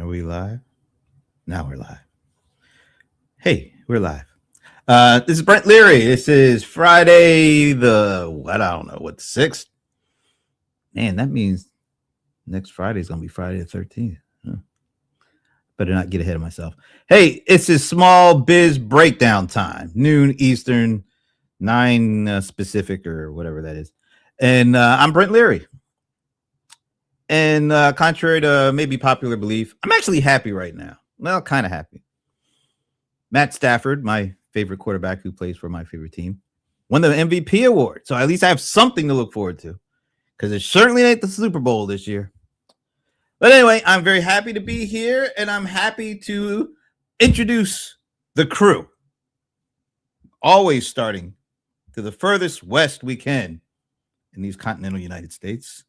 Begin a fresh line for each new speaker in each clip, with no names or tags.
Are we live? Now we're live. Hey, we're live. This is Brent Leary. This is Friday I don't know, what, 6th? Man, that means next Friday is going to be Friday the 13th. Huh. Better not get ahead of myself. Hey, it's a small biz breakdown time. Noon Eastern, 9 Pacific or whatever that is. And I'm Brent Leary. And contrary to maybe popular belief, I'm actually happy right now. Well, kind of happy. Matt Stafford, my favorite quarterback who plays for my favorite team, won the MVP award. So at least I have something to look forward to, because it certainly ain't the Super Bowl this year. But anyway, I'm very happy to be here, and I'm happy to introduce the crew. Always starting to the furthest west we can in these continental United States.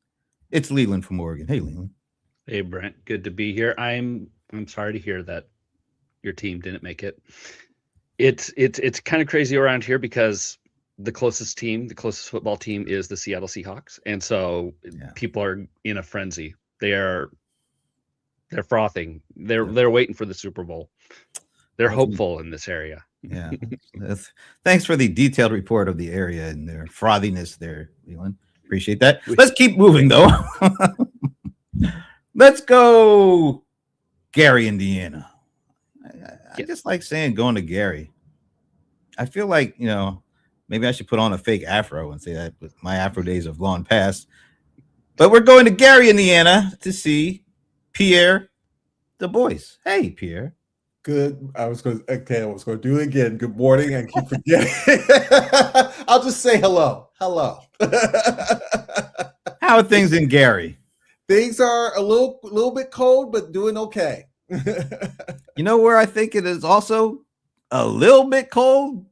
It's Leland from Oregon. Hey, Leland.
Hey, Brent. Good to be here. I'm sorry to hear that your team didn't make it. It's kind of crazy around here because the closest football team is the Seattle Seahawks, and so people are in a frenzy. They're frothing. They're waiting for the Super Bowl. They're hopeful in this area.
Yeah. Thanks for the detailed report of the area and their frothiness there, Leland. Appreciate that. Let's keep moving, though. Let's go Gary, Indiana. I just like saying going to Gary. I feel like, maybe I should put on a fake afro and say that, but my afro days have long passed. But we're going to Gary, Indiana to see Pierre Du Bois. Hey, Pierre.
Good. I was going to do it again. Good morning. And keep forgetting. I'll just say hello. Hello.
How are things in Gary?
Things are a little bit cold, but doing okay.
You know where I think it is also a little bit cold?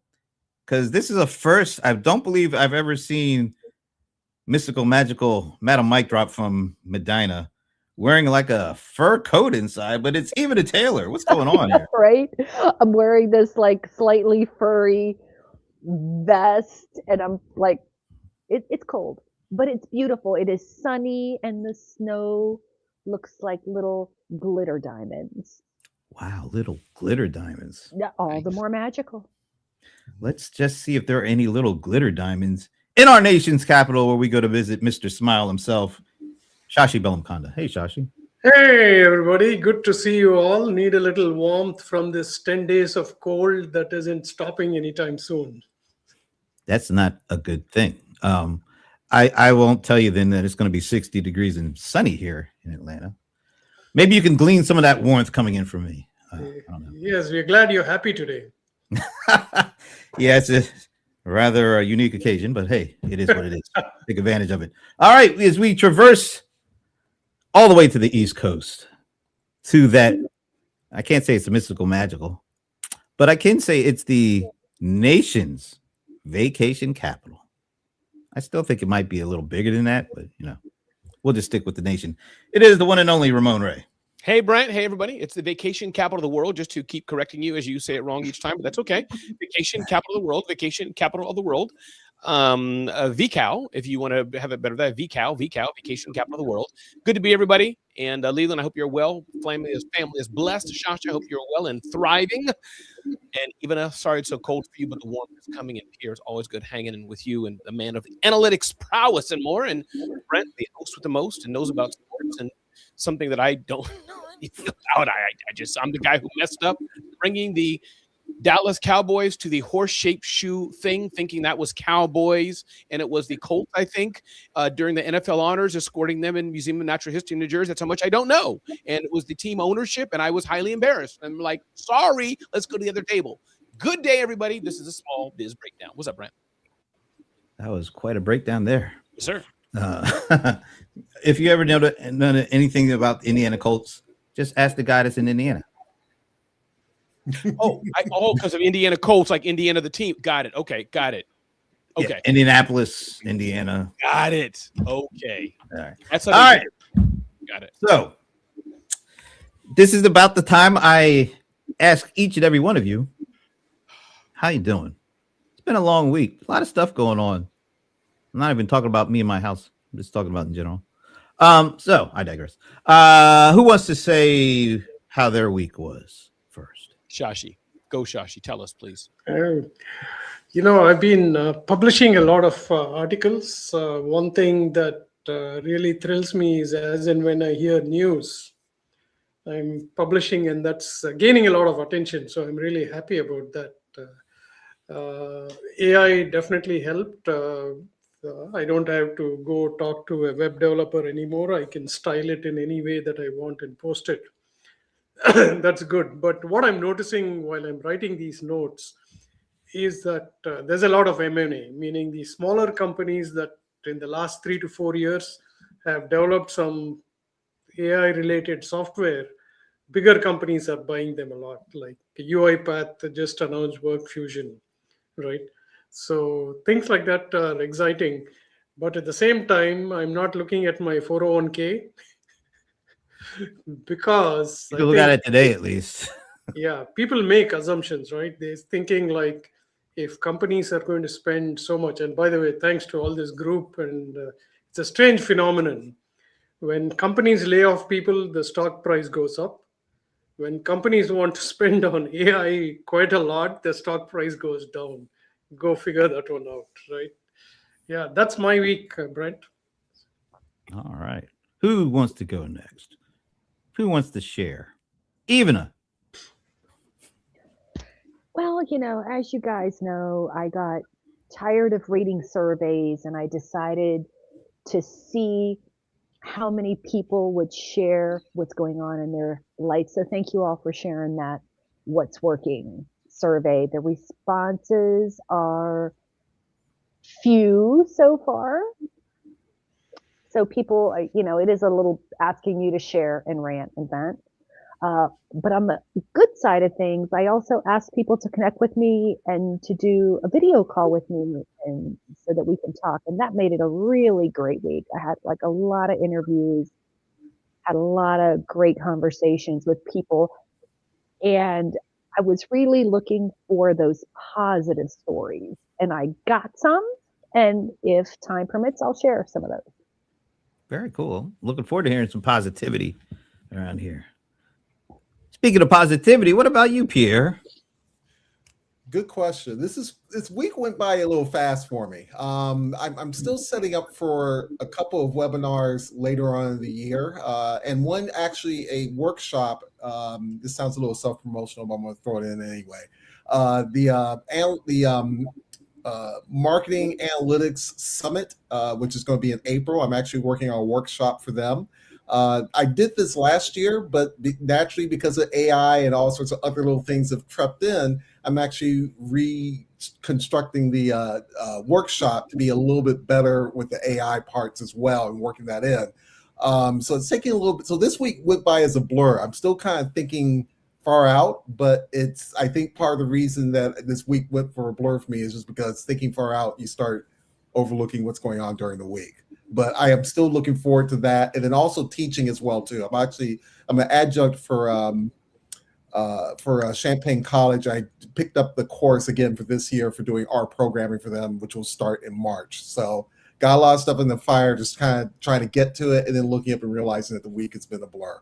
Because this is a first. I don't believe I've ever seen mystical, magical Madam Mike drop from Medina wearing like a fur coat inside, but it's even a tailor. What's going on here?
Right? I'm wearing this like slightly furry vest, and I'm like, it's cold, but it's beautiful. It is sunny, and the snow looks like little glitter diamonds.
Wow, little glitter diamonds.
Yeah, all the more magical.
Let's just see if there are any little glitter diamonds in our nation's capital, where we go to visit Mr. Smile himself, Shashi Bellamkonda. Hey, Shashi.
Hey, everybody. Good to see you all. Need a little warmth from this 10 days of cold that isn't stopping anytime soon.
That's not a good thing. I won't tell you then that it's going to be 60 degrees and sunny here in Atlanta. Maybe you can glean some of that warmth coming in from me. I don't know.
Yes, we're glad you're happy today.
Yeah, it's a rather unique occasion, but hey, it is what it is. Take advantage of it. All right, as we traverse all the way to the East Coast, to that, I can't say it's a mystical magical, but I can say it's the nation's vacation capital. I still think it might be a little bigger than that, but we'll just stick with the nation. It is the one and only Ramon Ray.
Hey, Brent. Hey, everybody. It's the vacation capital of the world, just to keep correcting you as you say it wrong each time, but that's okay. Vacation capital of the world, vacation capital of the world. VCAL, if you want to have it better, that VCAL, vacation capital of the world. Good to be everybody. And Leland, I hope you're well. Family is blessed. Shasha, I hope you're well and thriving. And even sorry it's so cold for you, but the warmth is coming in here. It's always good hanging in with you and the man of analytics prowess and more. And Brent, the host with the most and knows about sports and something that I don't know anything about. I'm the guy who messed up bringing the Dallas Cowboys to the horse-shaped shoe thing, thinking that was Cowboys, and it was the Colts, I think, during the NFL honors, escorting them in Museum of Natural History in New Jersey. That's how much I don't know. And it was the team ownership, and I was highly embarrassed. I'm like, sorry, let's go to the other table. Good day, everybody. This is a small biz breakdown. What's up, Brent?
That was quite a breakdown there.
Yes, sir.
If you ever know anything about the Indiana Colts, just ask the guy that's in Indiana.
Because of Indiana Colts, like Indiana the team. Got it. Okay, got it. Okay.
Yeah, Indianapolis, Indiana.
Got it. Okay.
All right.
That's
all right.
Got it.
So this is about the time I ask each and every one of you, how you doing? It's been a long week. A lot of stuff going on. I'm not even talking about me and my house. I'm just talking about in general. So I digress. Who wants to say how their week was first.
Shashi, go Shashi. Tell us, please.
I've been publishing a lot of articles. One thing that really thrills me is as and when I hear news, I'm publishing, and that's gaining a lot of attention. So I'm really happy about that. AI definitely helped. I don't have to go talk to a web developer anymore. I can style it in any way that I want and post it. That's good. But what I'm noticing while I'm writing these notes is that there's a lot of M&A, meaning the smaller companies that in the last 3 to 4 years have developed some AI related software. Bigger companies are buying them a lot, like UiPath just announced Work Fusion, right? So things like that are exciting. But at the same time, I'm not looking at my 401k because
You
I
can look at
think,
it today, at least.
yeah, people make assumptions, right? They're thinking like if companies are going to spend so much, and by the way, thanks to all this group, and it's a strange phenomenon. When companies lay off people, the stock price goes up. When companies want to spend on AI quite a lot, the stock price goes down. Go figure that one out, right? Yeah, that's my week, Brent.
All right. Who wants to go next? Who wants to share? Evena.
Well, as you guys know, I got tired of reading surveys and I decided to see how many people would share what's going on in their life. So thank you all for sharing that what's working survey. The responses are few so far. So people, it is a little asking you to share and rant and vent. But on the good side of things, I also asked people to connect with me and to do a video call with me, and so that we can talk. And that made it a really great week. I had like a lot of interviews, had a lot of great conversations with people, and I was really looking for those positive stories, and I got some. And if time permits, I'll share some of those.
Very cool. Looking forward to hearing some positivity around here. Speaking of positivity, what about you, Pierre?
Good question. This week went by a little fast for me. I'm still setting up for a couple of webinars later on in the year, and one actually a workshop. This sounds a little self-promotional, but I'm going to throw it in anyway. Marketing Analytics Summit, which is going to be in April. I'm actually working on a workshop for them. I did this last year, but naturally because of AI and all sorts of other little things have crept in, I'm actually reconstructing the workshop to be a little bit better with the AI parts as well and working that in. So it's taking a little bit. So this week went by as a blur. I'm still kind of thinking far out, but I think part of the reason that this week went for a blur for me is just because thinking far out, you start overlooking what's going on during the week. But I am still looking forward to that, and then also teaching as well too. I'm an adjunct for Champaign College. I picked up the course again for this year for doing art programming for them, which will start in March. So got a lot of stuff in the fire, just kind of trying to get to it, and then looking up and realizing that the week has been a blur.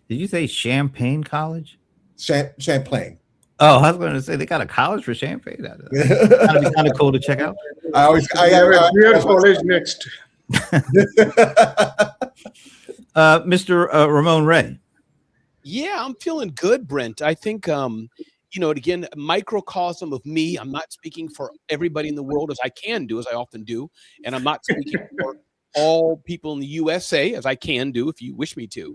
Did you say Champaign College?
Champlain.
Oh, I was going to say they got a college for Champagne. That'd be kind of cool to check out.
I have a beer college next.
Mr. Ramon Ray.
Yeah, I'm feeling good, Brent. I think, again, microcosm of me. I'm not speaking for everybody in the world as I can do, as I often do. And I'm not speaking for all people in the USA as I can do if you wish me to.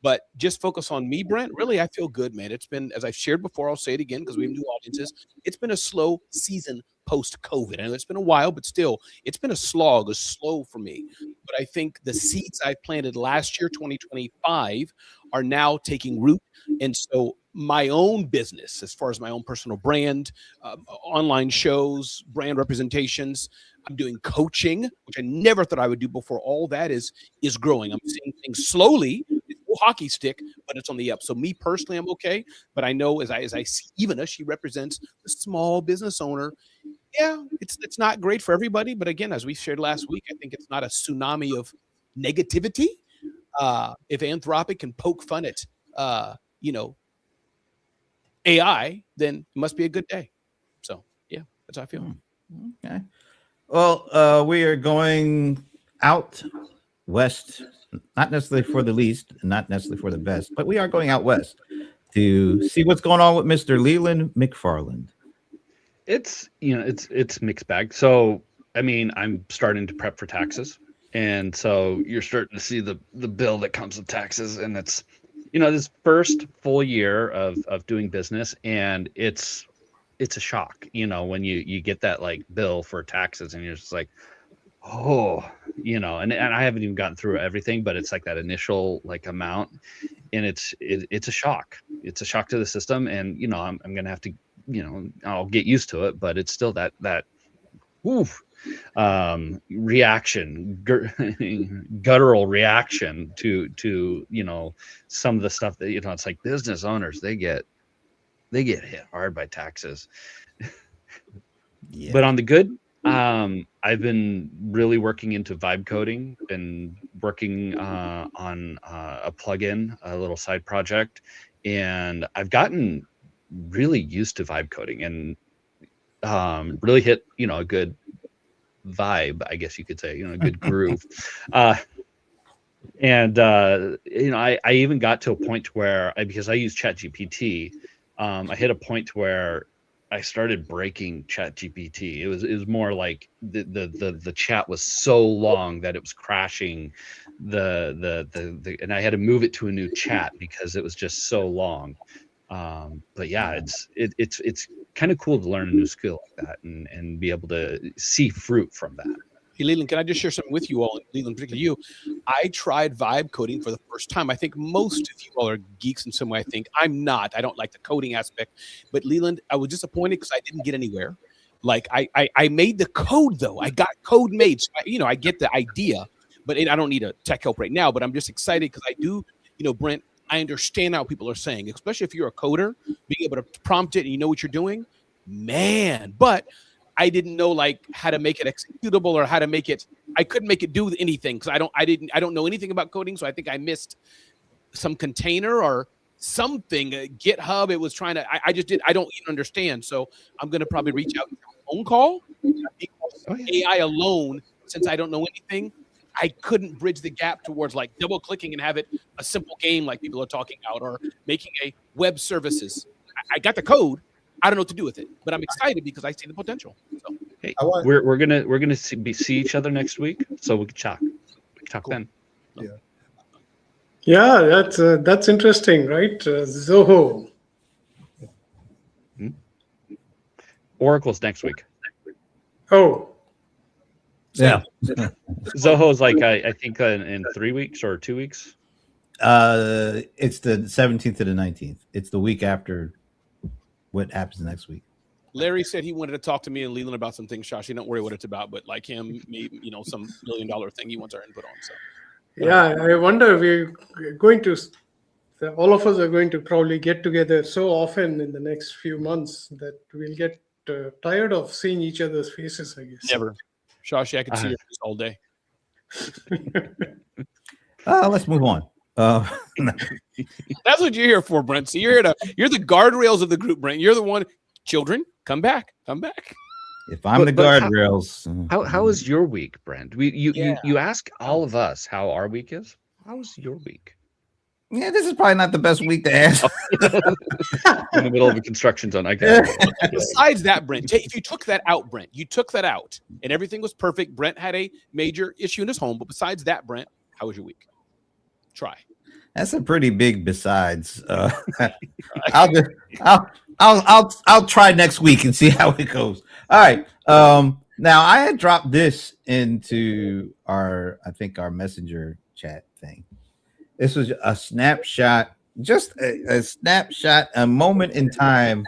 But just focus on me, Brent. Really, I feel good, man. It's been, as I've shared before, I'll say it again because we have new audiences. It's been a slow season post-COVID. I know it's been a while, but still, it's been a slog, a slow for me. But I think the seeds I planted last year, 2025, are now taking root. And so my own business, as far as my own personal brand, online shows, brand representations, I'm doing coaching, which I never thought I would do before. All that is growing. I'm seeing things slowly. It's no hockey stick, but it's on the up. So me personally, I'm okay. But I know as I see Evena, she represents the small business owner. Yeah, it's not great for everybody. But again, as we shared last week, I think it's not a tsunami of negativity. If Anthropic can poke fun at you know, AI, then it must be a good day. So yeah, that's how I feel.
Okay. Well, we are going out west, not necessarily for the least, not necessarily for the best, but we are going out west to see what's going on with Mr. Leland McFarland.
It's it's mixed bag. So I mean, I'm starting to prep for taxes, and so you're starting to see the bill that comes with taxes, and it's this first full year of doing business, and it's a shock, when you get that like bill for taxes, and you're just like, oh, and I haven't even gotten through everything, but it's like that initial like amount, and it's a shock. It's a shock to the system, and I'm gonna have to, I'll get used to it, but it's still that oof, reaction, guttural reaction to some of the stuff that it's like business owners, they get hit hard by taxes.
Yeah.
But on the good, I've been really working into vibe coding and working on a plugin, a little side project, and I've gotten really used to vibe coding and really hit a good vibe, I guess you could say, a good groove. And I even got to a point where because I use ChatGPT, I hit a point where I started breaking ChatGPT. It was more like the chat was so long that it was crashing the and I had to move it to a new chat because it was just so long. But yeah, it's kind of cool to learn a new skill like that and be able to see fruit from that.
Hey, Leland, can I just share something with you all? Leland, particularly you. I tried vibe coding for the first time. I think most of you all are geeks in some way. I think I'm not. I don't like the coding aspect. But Leland, I was disappointed because I didn't get anywhere. Like I made the code though. I got code made. So I get the idea, but I don't need a tech help right now. But I'm just excited because I do. Brent, I understand how people are saying, especially if you're a coder, being able to prompt it and you know what you're doing, man. But I didn't know like how to make it executable or how to make it. I couldn't make it do anything because I don't know anything about coding. So I think I missed some container or something. GitHub. It was trying to. I just did. I don't even understand. So I'm gonna probably reach out to a phone call. AI alone, since I don't know anything, I couldn't bridge the gap towards like double clicking and have it a simple game like people are talking about or making a web services. I got the code. I don't know what to do with it, but I'm excited because I see the potential. So,
hey, we're gonna see each other next week, so we can talk. Cool. Then.
Yeah, that's interesting, right? Zoho.
Oracle's next week.
Oh,
yeah.
Zoho's like I think in 3 weeks or 2 weeks.
It's the 17th to the 19th. It's the week after what happens next week.
Larry said he wanted to talk to me and Leland about some things. Shashi, don't worry what it's about, but like him, maybe some $1 million thing he wants our input on. So
yeah, I wonder we're going to. All of us are going to probably get together so often in the next few months that we'll get tired of seeing each other's faces, I guess.
Never. Shashi, I could see your face all day.
Let's move on.
That's what you're here for, Brent. So you're the guardrails of the group, Brent. You're the one. Children, come back.
If I'm the guardrails.
How was your week, Brent? You ask all of us how our week is. How was your week?
Yeah, this is probably not the best week to ask.
In the middle of a construction zone. I guess.
Besides that, Brent, if you took that out, Brent, and everything was perfect. Brent had a major issue in his home, but besides that, Brent, how was your week? Try.
That's a pretty big besides. I'll try next week and see how it goes. All right. Now I had dropped this into our messenger chat thing. This was a snapshot, just a snapshot, a moment in time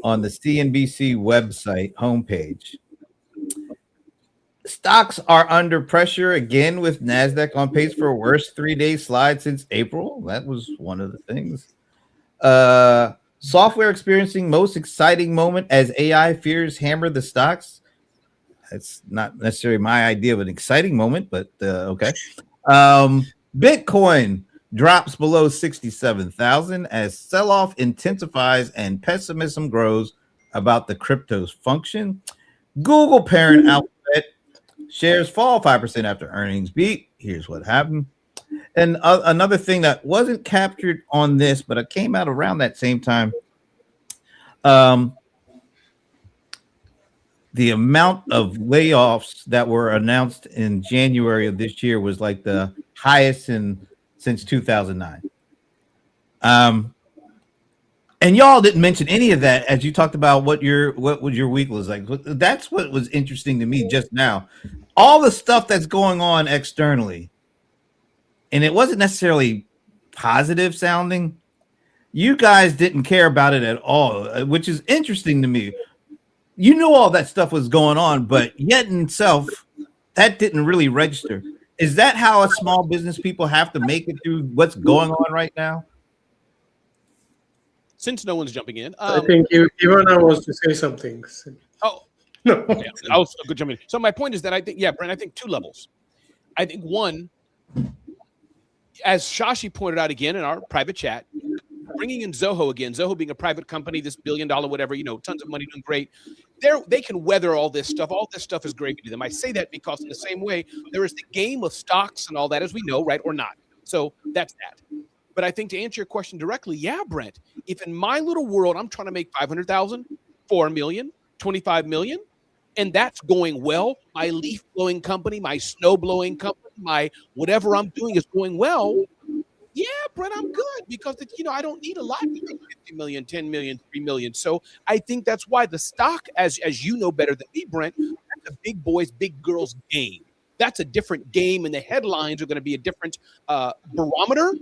on the CNBC website homepage. Stocks are under pressure again with NASDAQ on pace for a worst 3-day slide since April. That was one of the things. Software experiencing most exciting moment as AI fears hammer the stocks. That's not necessarily my idea of an exciting moment, but okay. Bitcoin drops below 67,000 as sell-off intensifies and pessimism grows about the crypto's function. Google parent Alphabet shares fall 5% after earnings beat. Here's what happened. And another thing that wasn't captured on this, but it came out around that same time. The amount of layoffs that were announced in January of this year was like the highest since 2009. And y'all didn't mention any of that as you talked about what was your week was like. That's what was interesting to me just now. All the stuff that's going on externally, and it wasn't necessarily positive sounding. You guys didn't care about it at all, which is interesting to me. You knew all that stuff was going on, but yet in itself, that didn't really register. Is that how a small business people have to make it through what's going on right now?
Since no one's jumping in,
I think Ivana wants to say something.
Oh,
no.
Yeah, I'll go jump in. So my point is that I think, yeah, Brent, I think two levels. I think one, as Shashi pointed out again in our private chat, bringing in Zoho again, Zoho being a private company, this $1 billion, whatever, tons of money, doing great. They can weather all this stuff. All this stuff is gravy to them. I say that because in the same way, there is the game of stocks and all that, as we know, right, or not. So that's that. But I think to answer your question directly, yeah, Brent, if in my little world, I'm trying to make 500,000, 4 million, 25 million, and that's going well, my leaf blowing company, my snow blowing company, my whatever I'm doing is going well, yeah, Brent, I'm good because I don't need a lot to make 50 million, 10 million, 3 million. So I think that's why the stock, as you know better than me, Brent, that's a big boys, big girls game. That's a different game, and the headlines are going to be a different barometer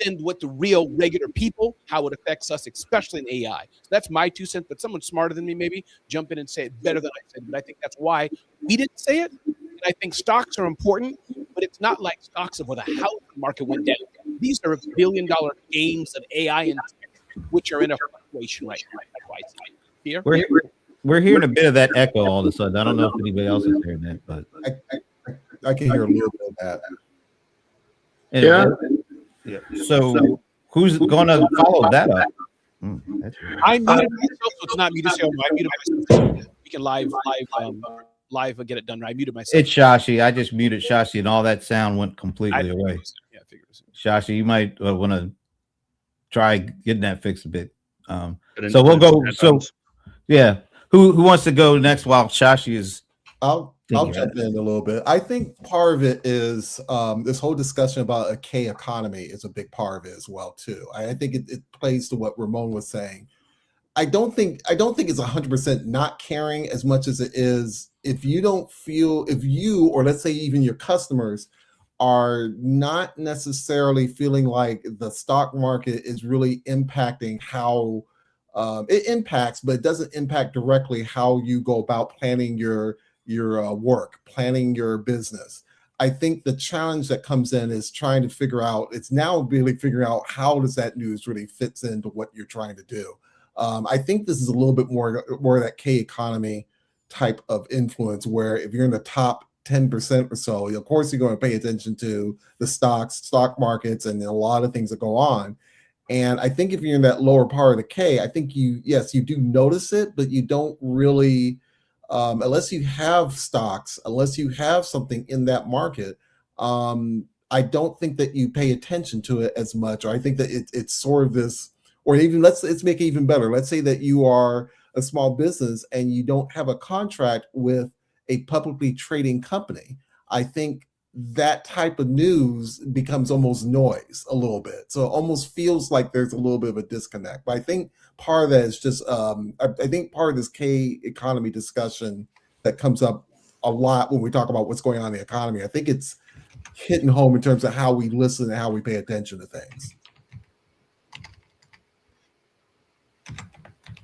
than what the real regular people, how it affects us, especially in AI. So that's my 2 cents, but someone smarter than me maybe jump in and say it better than I said. But I think that's why we didn't say it. And I think stocks are important, but it's not like stocks of where the housing market went down. These are $1 billion games of AI and tech, which are in a fluctuation right now. That's why I see it. Here?
We're hearing a bit of that echo all of a sudden. I don't know if anybody else is hearing that, but
I can hear a little bit of that.
Anyway, yeah. So who's going to follow that up?
I muted myself, so it's not me to say. I muted myself. We can live get it done. I muted myself.
It's Shashi. I just muted Shashi, and all that sound went completely away.
Yeah, I figured it was.
Shashi, you might want to try getting that fixed a bit. So we'll go. So yeah, who wants to go next while Shashi is?
I'll jump in a little bit. I think part of it is this whole discussion about a K economy is a big part of it as well too. I think it plays to what Ramon was saying. I don't think it's 100% not caring as much as it is if you don't feel, if you, or let's say even your customers, are not necessarily feeling like the stock market is really impacting how it impacts, but it doesn't impact directly how you go about planning your work, planning your business. I think the challenge that comes in is trying to figure out, it's now really figuring out how does that news really fits into what you're trying to do. I think this is a little bit more of that K economy type of influence, where if you're in the top 10% or so, of course you're going to pay attention to the stock markets and a lot of things that go on. And I think if you're in that lower part of the K, I think you do notice it, but you don't really, unless you have stocks, unless you have something in that market, I don't think that you pay attention to it as much. Or I think that it's sort of this, or even let's make it even better. Let's say that you are a small business and you don't have a contract with a publicly trading company. I think that type of news becomes almost noise a little bit. So it almost feels like there's a little bit of a disconnect. But I think part of that is just, I think part of this K economy discussion that comes up a lot when we talk about what's going on in the economy, I think it's hitting home in terms of how we listen and how we pay attention to things.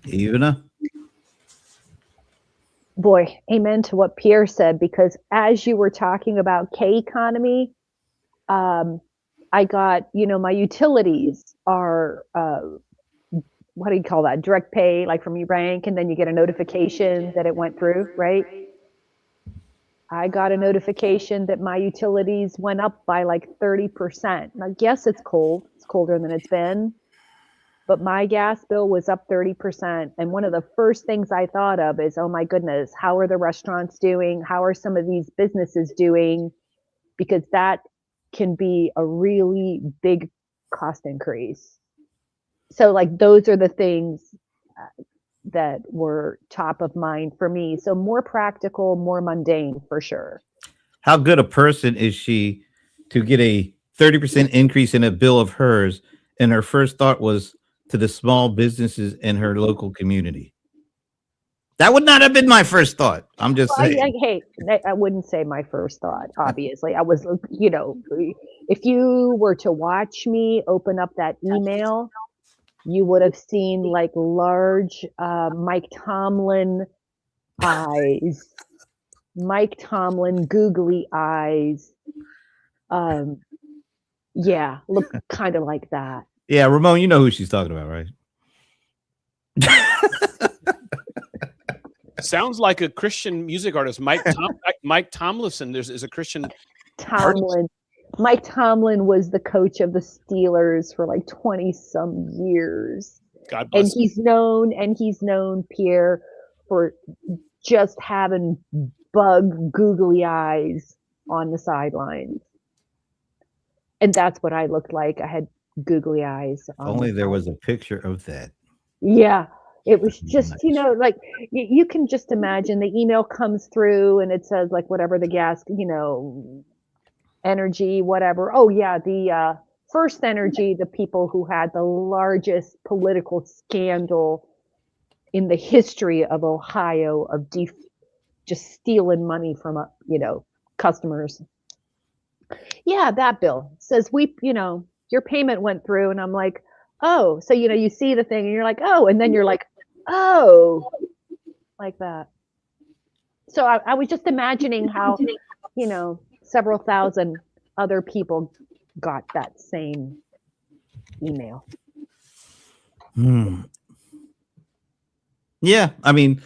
Ivana?
Boy, amen to what Pierre said, because as you were talking about K economy, I got, my utilities are, what do you call that? Direct pay, like from your bank, and then you get a notification that it went through, right? I got a notification that my utilities went up by like 30%. Now, yes, it's cold. It's colder than it's been, but my gas bill was up 30%. And one of the first things I thought of is, oh my goodness, how are the restaurants doing? How are some of these businesses doing? Because that can be a really big cost increase. So like those are the things that were top of mind for me. So more practical, more mundane for sure.
How good a person is she to get a 30% increase in a bill of hers? And her first thought was to the small businesses in her local community. That would not have been my first thought. I'm just
Well,
saying.
hey, I wouldn't say my first thought, obviously. I was, you know, if you were to watch me open up that email, you would have seen like large Mike Tomlin eyes, Mike Tomlin googly eyes. Yeah, look kind of like that.
Yeah, Ramon, you know who she's talking about, right?
Sounds like a Christian music artist. Mike Tomlinson is a Christian
Tomlin. Mike Tomlin was the coach of the Steelers for like 20 some years.
God bless.
And he's known, Pierre, for just having bug googly eyes on the sidelines. And that's what I looked like. I had googly eyes.
Only there was a picture of that.
Yeah. It was just,
Nice.
you know, like you can just imagine the email comes through and it says like whatever the gas, you know, energy, whatever. Oh yeah, the First Energy, the people who had the largest political scandal in the history of Ohio of just stealing money from, you know, customers. Yeah, that bill says you know, your payment went through, and I'm like, oh, so you know, you see the thing and you're like, oh, and then you're like, oh, like that. So I was just imagining how, you know, several thousand other people got that same email.
Yeah, I mean,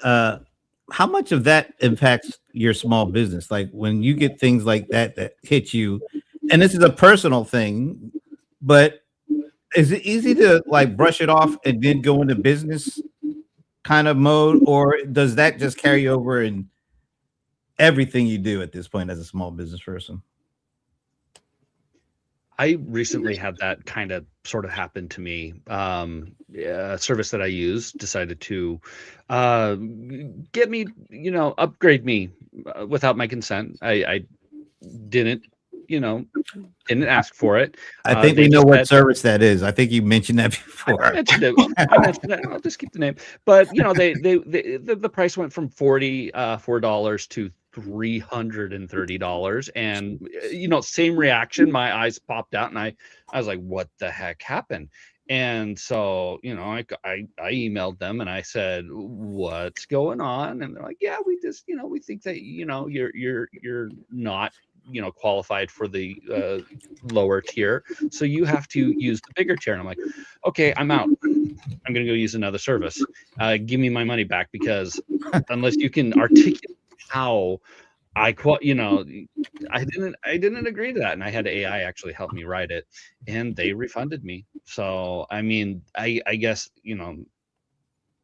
how much of that impacts your small business? Like when you get things like that hit you, and this is a personal thing, but is it easy to like brush it off and then go into business kind of mode, or does that just carry over in everything you do at this point as a small business person?
I recently had that kind of sort of happen to me. A service that I use decided to get me, you know, upgrade me without my consent. I didn't, you know, didn't ask for it.
I think we know what service that is. I think you mentioned that before.
I mentioned it. I'll just keep the name. But you know, the price went from $44 to $330, and you know, same reaction. My eyes popped out, and I was like, "What the heck happened?" And so, you know, I emailed them and I said, "What's going on?" And they're like, "Yeah, we just, you know, we think that, you know, you're not, you know, qualified for the lower tier, so you have to use the bigger tier." And I'm like, "Okay, I'm out. I'm gonna go use another service. Give me my money back, because unless you can articulate how you know, I didn't agree to that." And I had AI actually help me write it, and they refunded me. So I mean, I guess, you know,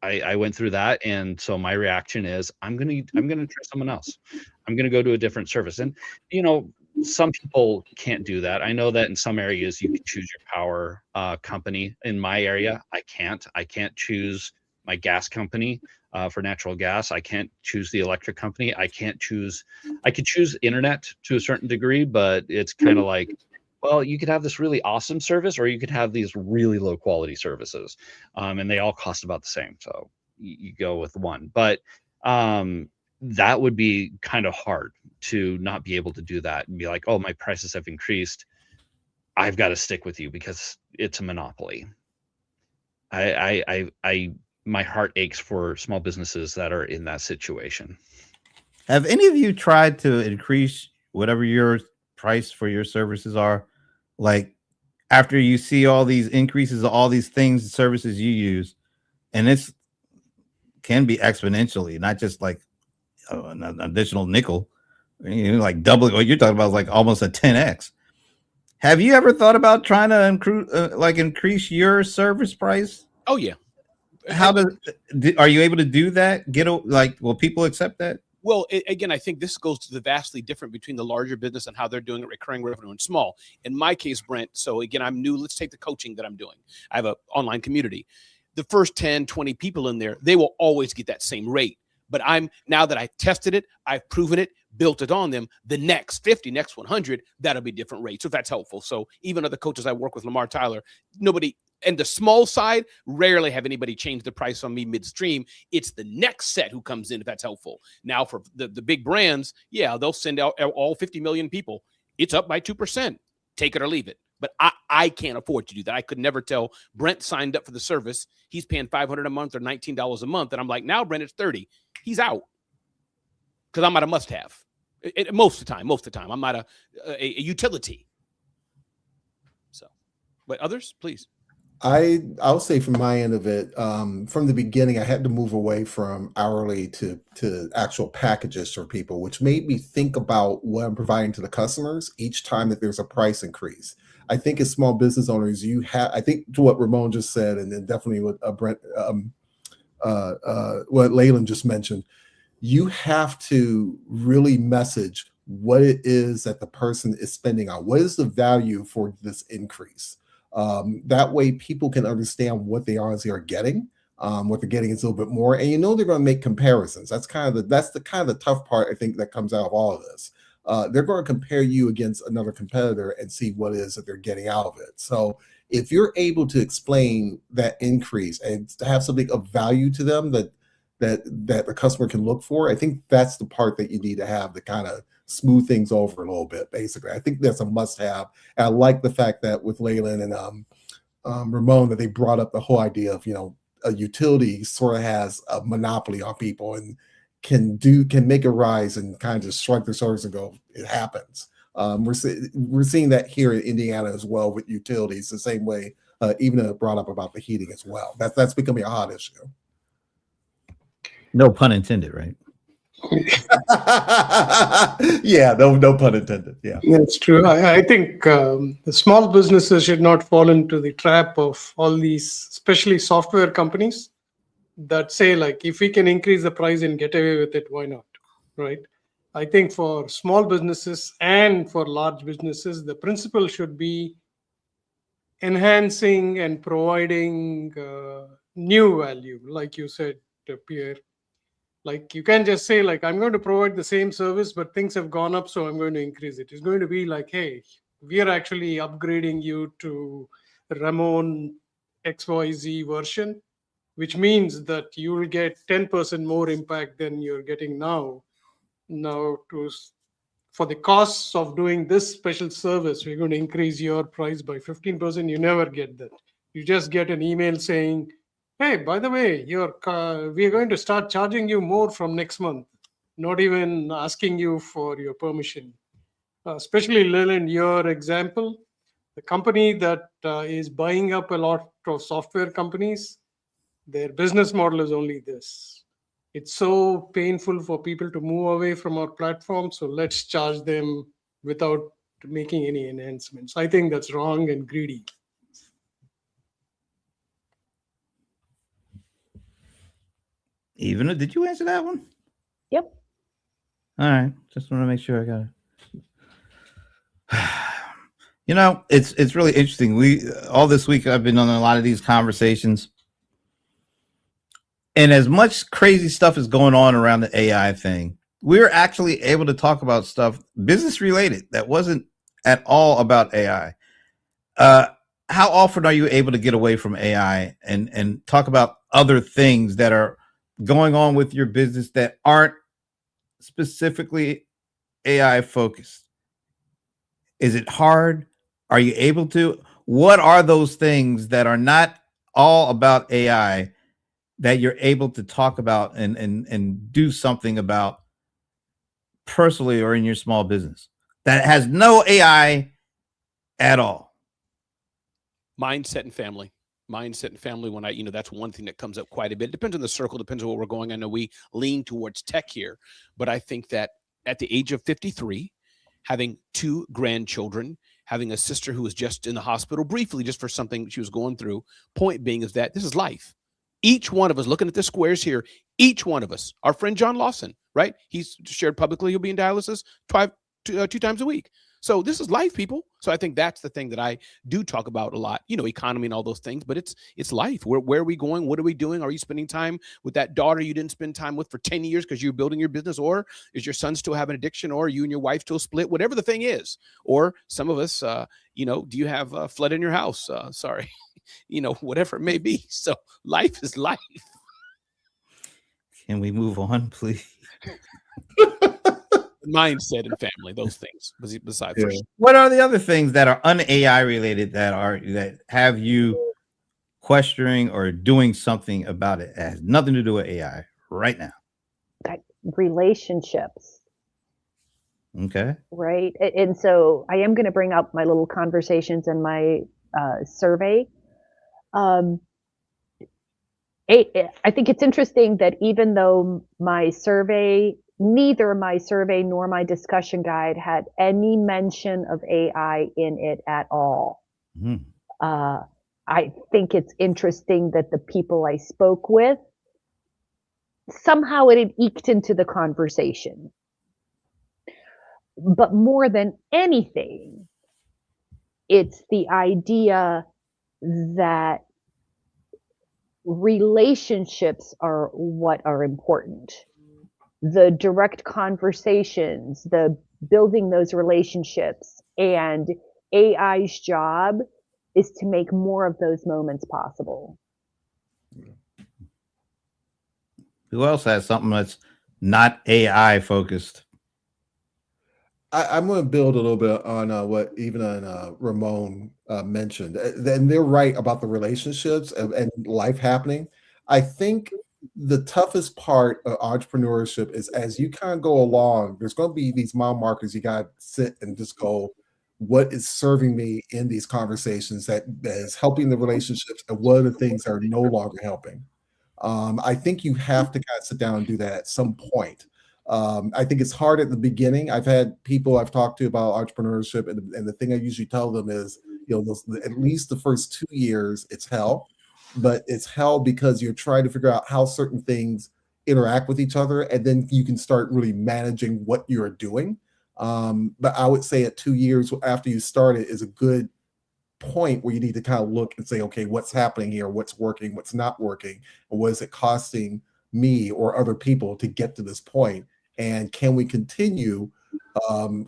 I went through that, and so my reaction is I'm gonna try someone else. I'm gonna go to a different service. And you know, some people can't do that. I know that in some areas you can choose your power company. In my area, I can't choose my gas company for natural gas. I can't choose the electric company. I could choose internet to a certain degree, but it's kind of like, well, you could have this really awesome service, or you could have these really low quality services, and they all cost about the same. So you go with one. But that would be kind of hard to not be able to do that and be like, oh, my prices have increased. I've got to stick with you because it's a monopoly. My heart aches for small businesses that are in that situation.
Have any of you tried to increase whatever your price for your services are? Like after you see all these increases of all these things, services you use, and can be exponentially, not just like an additional nickel. You know, like doubling what you're talking about is like almost a 10x. Have you ever thought about trying to increase your service price?
Oh yeah.
How are you able to do that? Will people accept that?
Well, again, I think this goes to the vastly different between the larger business and how they're doing it, recurring revenue, and small. In my case, Brent, so again, I'm new. Let's take the coaching that I'm doing. I have an online community. The first 10, 20 people in there, they will always get that same rate. But now that I tested it, I've proven it, built it on them, the next 50, next 100, that'll be different rates. So if that's helpful. So even other coaches I work with, Lamar Tyler, nobody, and the small side, rarely have anybody change the price on me midstream. It's the next set who comes in, if that's helpful. Now for the big brands, yeah, they'll send out all 50 million people. It's up by 2%. Take it or leave it. But I can't afford to do that. I could never tell. Brent signed up for the service. He's paying $500 a month or $19 a month. And I'm like, now, Brent, it's 30. He's out. Because I'm not a must-have. Most of the time. I'm not a utility. So, but others, please.
I'll say from my end of it, from the beginning, I had to move away from hourly to actual packages for people, which made me think about what I'm providing to the customers each time that there's a price increase. I think as small business owners, I think to what Ramon just said, and then definitely what Brent, what Leyland just mentioned, you have to really message what it is that the person is spending on. What is the value for this increase? That way people can understand what they honestly are getting. What they're getting is a little bit more, and they're going to make comparisons. That's the tough part, I think, that comes out of all of this. They're going to compare you against another competitor and see what it is that they're getting out of it. So if you're able to explain that increase and to have something of value to them that the customer can look for, I think that's the part that you need to have to kind of smooth things over a little bit. Basically, I think that's a must-have. And I like the fact that with Leyland and Ramon, that they brought up the whole idea of a utility sort of has a monopoly on people and can make a rise and kind of just shrug their shoulders and go, it happens. We're seeing that here in Indiana as well with utilities, the same way. Even brought up about the heating as well. That's becoming a hot issue.
No pun intended, right?
Yeah, no pun intended. Yeah,
that's true. I think the small businesses should not fall into the trap of all these, especially software companies that say, like, if we can increase the price and get away with it, why not? Right? I think for small businesses and for large businesses, the principle should be enhancing and providing new value, like you said, Pierre. Like, you can't just say, like, I'm going to provide the same service, but things have gone up, so I'm going to increase it. It's going to be like, hey, we are actually upgrading you to Ramon XYZ version, which means that you will get 10% more impact than you're getting now. For the costs of doing this special service, we're going to increase your price by 15%. You never get that. You just get an email saying, hey, by the way, we are going to start charging you more from next month, not even asking you for your permission. Especially, Leyland, your example, the company that is buying up a lot of software companies, their business model is only this. It's so painful for people to move away from our platform, so let's charge them without making any enhancements. I think that's wrong and greedy.
Even did you answer that one?
Yep.
All right. Just want to make sure I got it. It's really interesting. All this week I've been on a lot of these conversations. And as much crazy stuff is going on around the AI thing, we're actually able to talk about stuff business related that wasn't at all about AI. How often are you able to get away from AI and talk about other things that are going on with your business that aren't specifically AI focused? Is it hard? Are you able to? What are those things that are not all about AI that you're able to talk about and do something about personally or in your small business that has no AI at all?
Mindset and family. When that's one thing that comes up quite a bit. It depends on the circle, depends on where we're going. I know we lean towards tech here, but I think that at the age of 53, having 2 grandchildren, having a sister who was just in the hospital briefly, just for something she was going through. Point being is that this is life. Each one of us, looking at the squares here, each one of us, our friend John Lawson, right? He's shared publicly he'll be in dialysis 2 times a week. So this is life, people. So I think that's the thing that I do talk about a lot, economy and all those things, but it's life. Where are we going? What are we doing? Are you spending time with that daughter you didn't spend time with for 10 years because you're building your business? Or is your son still have an addiction? Or you and your wife still split? Whatever the thing is. Or some of us, do you have a flood in your house? Sorry. Whatever it may be. So life is life.
Can we move on, please?
Mindset and family, those things. Besides,
Yeah.
What are the other things that are un-AI related that have you questioning or doing something about it? It has nothing to do with AI right now.
Relationships.
Okay.
Right. And so I am going to bring up my little conversations in my survey. I think it's interesting that even though neither my survey nor my discussion guide had any mention of AI in it at all.
Mm.
I think it's interesting that the people I spoke with, somehow it had eked into the conversation. But more than anything, it's the idea that relationships are what are important. The direct conversations, the building those relationships, and AI's job is to make more of those moments possible.
Who else has something that's not AI focused?
I'm going to build a little bit on what even Ramon mentioned. And they're right about the relationships and life happening. I think the toughest part of entrepreneurship is as you kind of go along, there's going to be these mile markers. You got to sit and just go, what is serving me in these conversations that is helping the relationships, and what are the things that are no longer helping? I think you have to kind of sit down and do that at some point. I think it's hard at the beginning. I've had people I've talked to about entrepreneurship, and the thing I usually tell them is, at least the first 2 years, it's hell, but it's hell because you're trying to figure out how certain things interact with each other, and then you can start really managing what you're doing. But I would say at 2 years after you start it is a good point where you need to kind of look and say, okay, what's happening here? What's working? What's not working? And what is it costing me or other people to get to this point? And can we continue,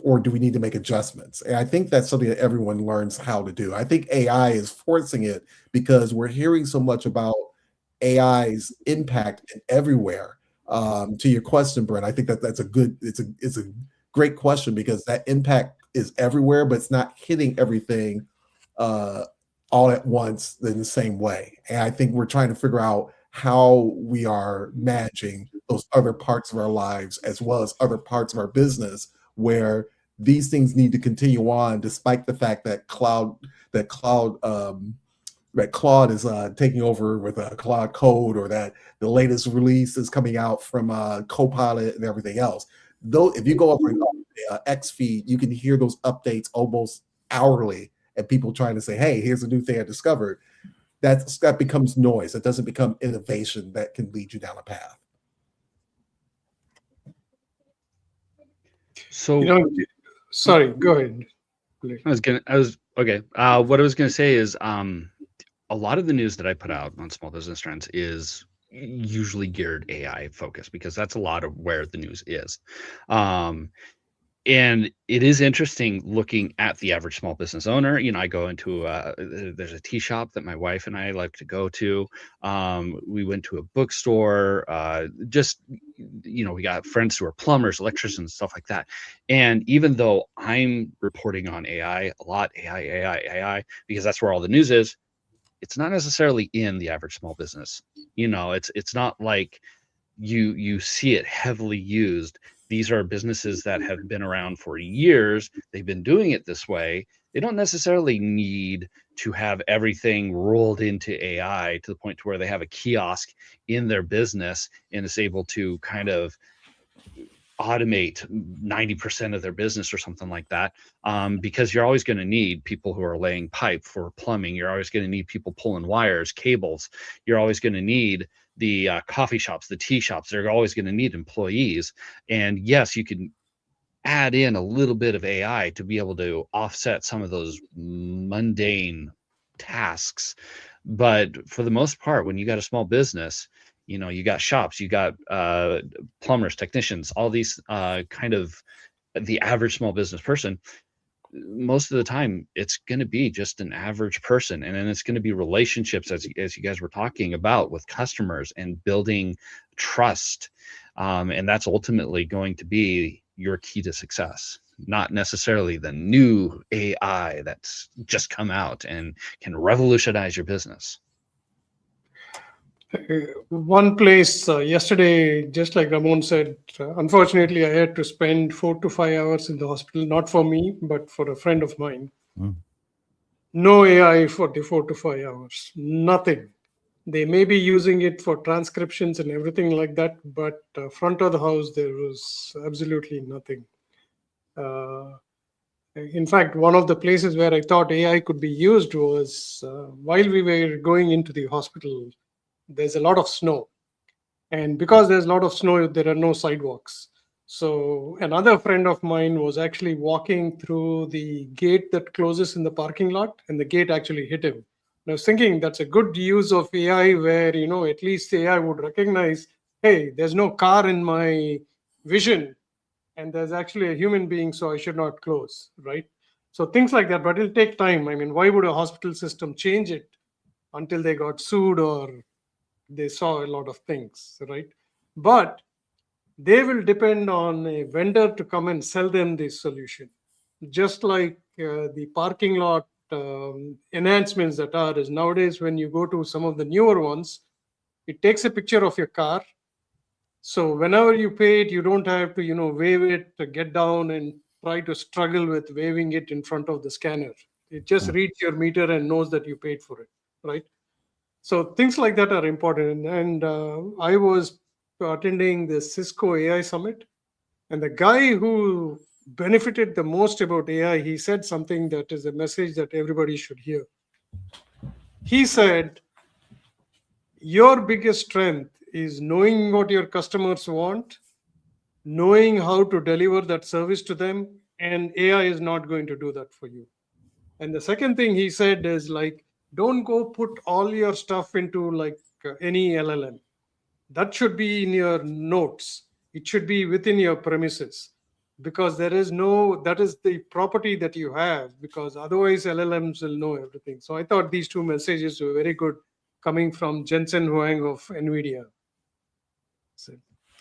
or do we need to make adjustments? And I think that's something that everyone learns how to do. I think AI is forcing it because we're hearing so much about AI's impact everywhere. To your question, Brent, I think that's it's a great question because that impact is everywhere, but it's not hitting everything all at once in the same way. And I think we're trying to figure out how we are managing those other parts of our lives as well as other parts of our business where these things need to continue on despite the fact that Claude is taking over with Claude Code, or that the latest release is coming out from Copilot and everything else. Though, if you go up on X feed, you can hear those updates almost hourly, and people trying to say, "Hey, here's a new thing I discovered." That becomes noise. It doesn't become innovation that can lead you down a path.
So,
sorry, go ahead.
Okay. What I was gonna say is, a lot of the news that I put out on Small Business Trends is usually geared AI focused because that's a lot of where the news is. And it is interesting looking at the average small business owner. I go into there's a tea shop that my wife and I like to go to. We went to a bookstore. We got friends who are plumbers, electricians, stuff like that. And even though I'm reporting on AI a lot, AI, because that's where all the news is, it's not necessarily in the average small business. It's not like you see it heavily used. These are businesses that have been around for years. They've been doing it this way. They don't necessarily need to have everything rolled into AI to the point to where they have a kiosk in their business and is able to kind of automate 90% of their business or something like that, because you're always going to need people who are laying pipe for plumbing. You're always going to need people pulling wires, cables. You're always going to need the coffee shops, the tea shops. They're always going to need employees. And yes, you can add in a little bit of AI to be able to offset some of those mundane tasks. But for the most part, when you got a small business, you know, you got shops, you got plumbers, technicians, all these kind of the average small business person, most of the time it's going to be just an average person, and then it's going to be relationships, as you guys were talking about, with customers and building trust, and that's ultimately going to be your key to success, not necessarily the new AI that's just come out and can revolutionize your business.
One place yesterday, just like Ramon said, unfortunately, I had to spend 4 to 5 hours in the hospital, not for me, but for a friend of mine. No AI for the 4 to 5 hours, nothing. They may be using it for transcriptions and everything like that, but front of the house, there was absolutely nothing. In fact, one of the places where I thought AI could be used was while we were going into the hospital. There's a lot of snow, and because there's a lot of snow, there are no sidewalks. So another friend of mine was actually walking through the gate that closes in the parking lot, and the gate actually hit him. And I was thinking that's a good use of AI, where, you know, at least AI would recognize, hey, there's no car in my vision, and there's actually a human being, so I should not close, right? So things like that, but it'll take time. I mean, why would a hospital system change it until they got sued or they saw a lot of things, right? But they will depend on a vendor to come and sell them this solution. Just like the parking lot enhancements that are, is nowadays when you go to some of the newer ones, it takes a picture of your car. So whenever you pay it, you don't have to, you know, wave it, to get down and try to struggle with waving it in front of the scanner. It just reads your meter and knows that you paid for it, right? So things like that are important. And I was attending the Cisco AI Summit, and the guy who benefited the most about AI, he said something that is a message that everybody should hear. He said, your biggest strength is knowing what your customers want, knowing how to deliver that service to them, and AI is not going to do that for you. And the second thing he said is, like, don't go put all your stuff into like any LLM. That should be in your notes. It should be within your premises, because there is no, that is the property that you have, because otherwise LLMs will know everything. So I thought these two messages were very good, coming from Jensen Huang of NVIDIA. So,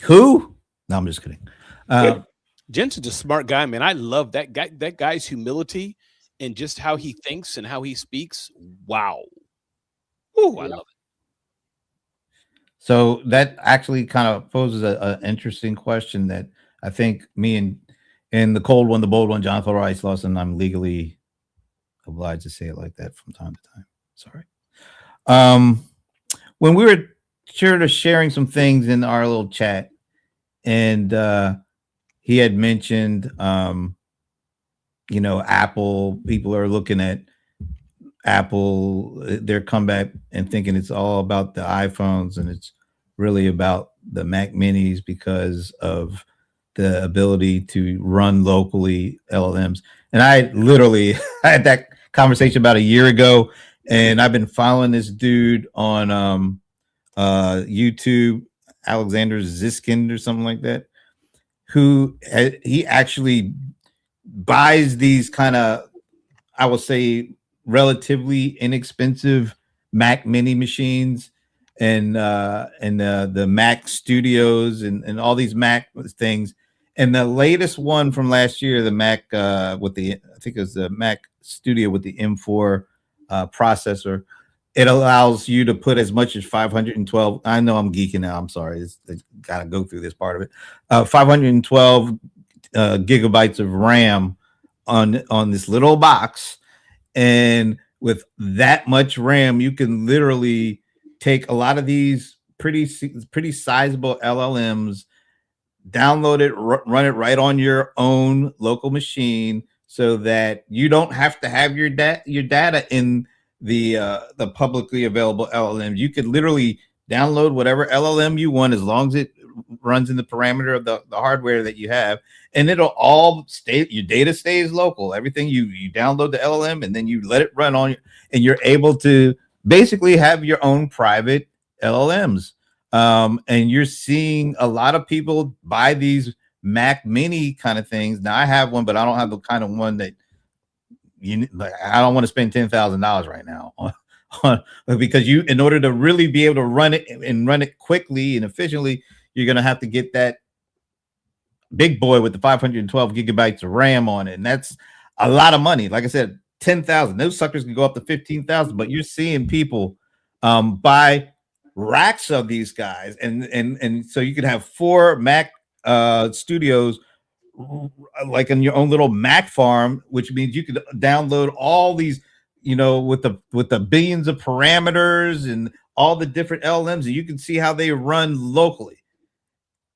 Who? No, I'm just kidding.
Jensen's a smart guy, man. I love that guy. That guy's humility and just how he thinks and how he speaks. Wow. Ooh, I love it.
So that actually kind of poses an interesting question that I think me and the cold one, the bold one, Jonathan Rice Lawson, I'm legally obliged to say it like that from time to time. Sorry. When we were sharing some things in our little chat, and he had mentioned, you know, Apple, people are looking at Apple, their comeback, and thinking it's all about the iPhones, and it's really about the Mac Minis because of the ability to run locally LLMs. And I literally had that conversation about a year ago, and I've been following this dude on YouTube, Alexander Ziskin or something like that, who he actually buys these kind of, I will say, relatively inexpensive Mac Mini machines and the Mac Studios and all these Mac things. And the latest one from last year, the Mac with the, I think it was the Mac Studio with the M4 processor. It allows you to put as much as 512. I know I'm geeking out. I'm sorry. It's got to go through this part of it. 512 gigabytes of RAM on this little box. And with that much RAM, you can literally take a lot of these pretty sizable LLMs, download it, run it right on your own local machine, so that you don't have to have your data in the publicly available LLM. You could literally download whatever LLM you want, as long as it runs in the parameter of the hardware that you have, and it'll all stay. Your data stays local. Everything you download the LLM, and then you let it run on, and you're able to basically have your own private LLMs. And you're seeing a lot of people buy these Mac Mini kind of things. Now I have one, but I don't have the kind of one that I don't want to spend $10,000 right now on, because in order to really be able to run it and run it quickly and efficiently, you're going to have to get that big boy with the 512 gigabytes of RAM on it. And that's a lot of money. Like I said, 10,000, those suckers can go up to 15,000, but you're seeing people buy racks of these guys. And so you could have 4 Mac studios, like in your own little Mac farm, which means you could download all these, with the billions of parameters and all the different LLMs, and you can see how they run locally.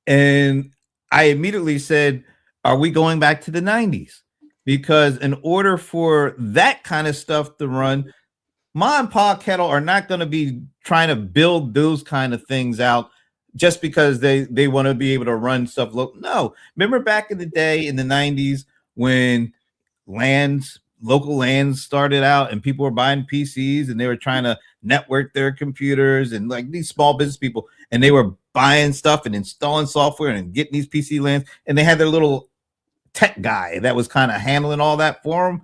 And I immediately said, are we going back to the 90s? Because in order for that kind of stuff to run, Ma and Pa Kettle are not going to be trying to build those kind of things out just because they want to be able to run stuff local. No, remember back in the day in the 90s when local lands started out and people were buying PCs and they were trying to network their computers, and like these small business people, and they were buying stuff and installing software and getting these PC lands, and they had their little tech guy that was kind of handling all that for them.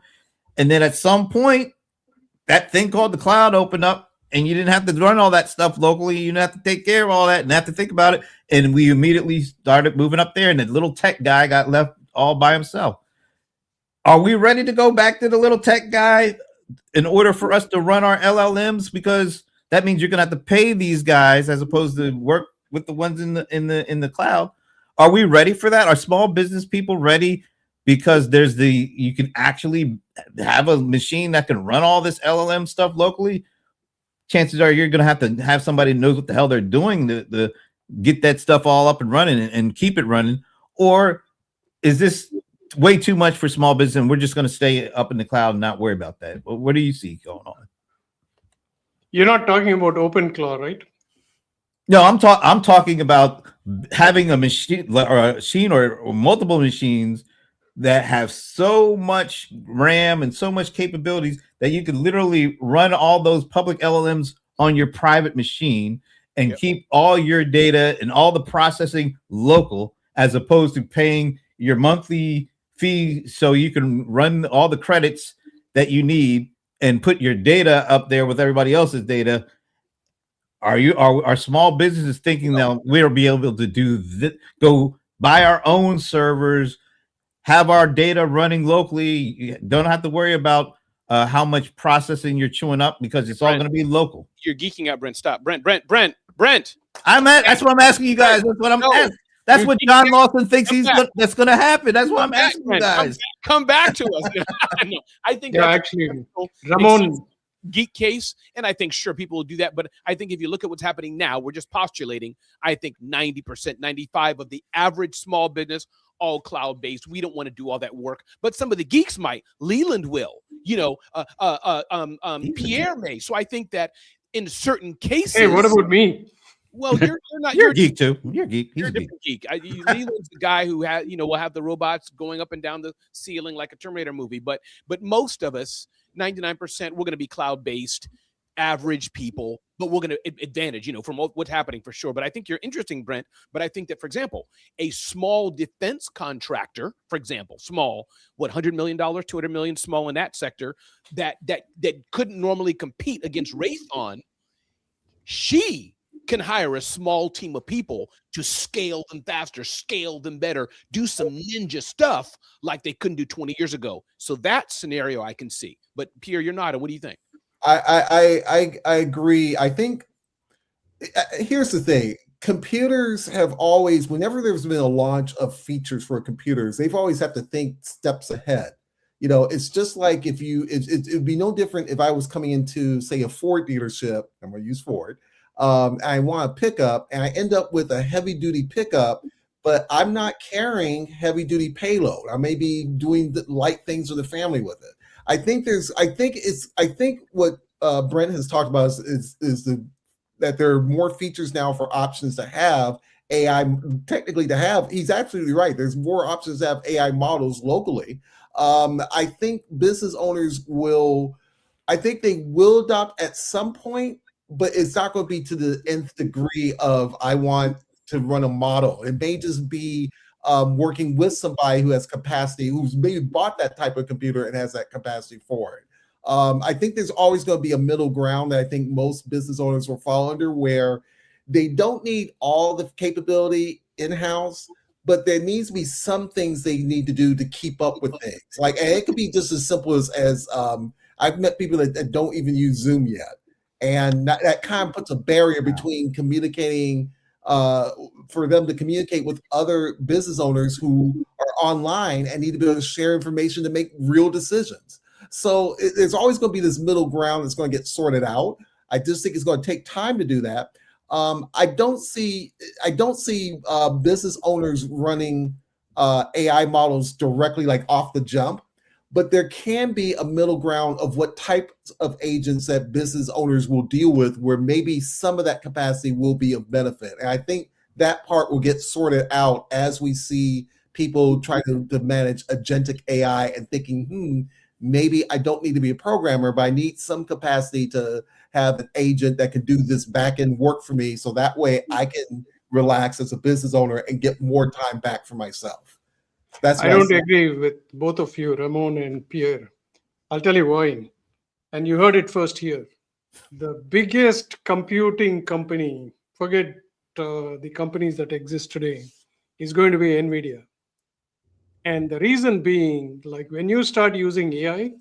And then at some point, that thing called the cloud opened up, and you didn't have to run all that stuff locally. You didn't have to take care of all that and have to think about it. And we immediately started moving up there, and the little tech guy got left all by himself. Are we ready to go back to the little tech guy in order for us to run our LLMs? Because that means you're going to have to pay these guys as opposed to work with the ones in the cloud. Are we ready for that? Are small business people ready? Because you can actually have a machine that can run all this LLM stuff locally. Chances are you're going to have somebody who knows what the hell they're doing to get that stuff all up and running and keep it running. Or is this way too much for small business and we're just going to stay up in the cloud and not worry about that? What do you see going on?
You're not talking about OpenClaw, right?
No, I'm talking about having a machine or multiple machines that have so much RAM and so much capabilities that you can literally run all those public LLMs on your private machine and keep all your data and all the processing local, as opposed to paying your monthly fee so you can run all the credits that you need and put your data up there with everybody else's data. Are small businesses thinking that we'll be able to do this, go buy our own servers, have our data running locally? You don't have to worry about how much processing you're chewing up because it's all going to be local.
You're geeking out, Brent. Stop. Brent. That's
what I'm asking you guys. That's what I'm asking. That's what John Lawson thinks that's going to happen. That's what I'm asking you guys.
Come back to us. No, I think
actually, Ramon,
geek case, and I think sure people will do that, but I think if you look at what's happening now, we're just postulating. I think 90%, 95% of the average small business, all cloud-based. We don't want to do all that work, but some of the geeks might. Leland will, Pierre may. So I think that in certain cases.
Hey, what about me?
Well, you're not.
You're a geek too. You're a geek.
You're a different geek. Leland's the guy who will have the robots going up and down the ceiling like a Terminator movie. But most of us, 99%, we're going to be cloud-based, average people. But we're going to advantage, from what's happening for sure. But I think you're interesting, Brent. But I think that, for example, a small defense contractor, for example, small, $100 million, $200 million, small in that sector, that couldn't normally compete against Raytheon, she can hire a small team of people to scale them faster, scale them better, do some ninja stuff like they couldn't do 20 years ago. So that scenario I can see. But Pierre, you're not. What do you think?
I agree. I think here's the thing. Computers have always, whenever there's been a launch of features for computers, they've always have to think steps ahead. It's just like it would be no different if I was coming into, say, a Ford dealership. I'm going to use Ford. I want a pickup, and I end up with a heavy-duty pickup, but I'm not carrying heavy duty payload. I may be doing the light things with the family with it. I think what Brent has talked about is that there are more features now for options to have AI technically to have. He's absolutely right. There's more options to have AI models locally. I think business owners will. I think they will adopt at some point, but it's not going to be to the nth degree of I want to run a model. It may just be working with somebody who has capacity, who's maybe bought that type of computer and has that capacity for it. I think there's always going to be a middle ground that I think most business owners will fall under, where they don't need all the capability in-house, but there needs to be some things they need to do to keep up with things. Like, and it could be just as simple as I've met people that don't even use Zoom yet. And that kind of puts a barrier between communicating, for them to communicate with other business owners who are online and need to be able to share information to make real decisions. So there's always going to be this middle ground that's going to get sorted out. I just think it's going to take time to do that. I don't see business owners running AI models directly, like off the jump, but there can be a middle ground of what types of agents that business owners will deal with, where maybe some of that capacity will be of benefit. And I think that part will get sorted out as we see people try to manage agentic AI and thinking, maybe I don't need to be a programmer, but I need some capacity to have an agent that can do this back end work for me. So that way I can relax as a business owner and get more time back for myself.
I don't agree with both of you, Ramon and Pierre. I'll tell you why. And you heard it first here. The biggest computing company, forget the companies that exist today, is going to be NVIDIA. And the reason being, like when you start using AI,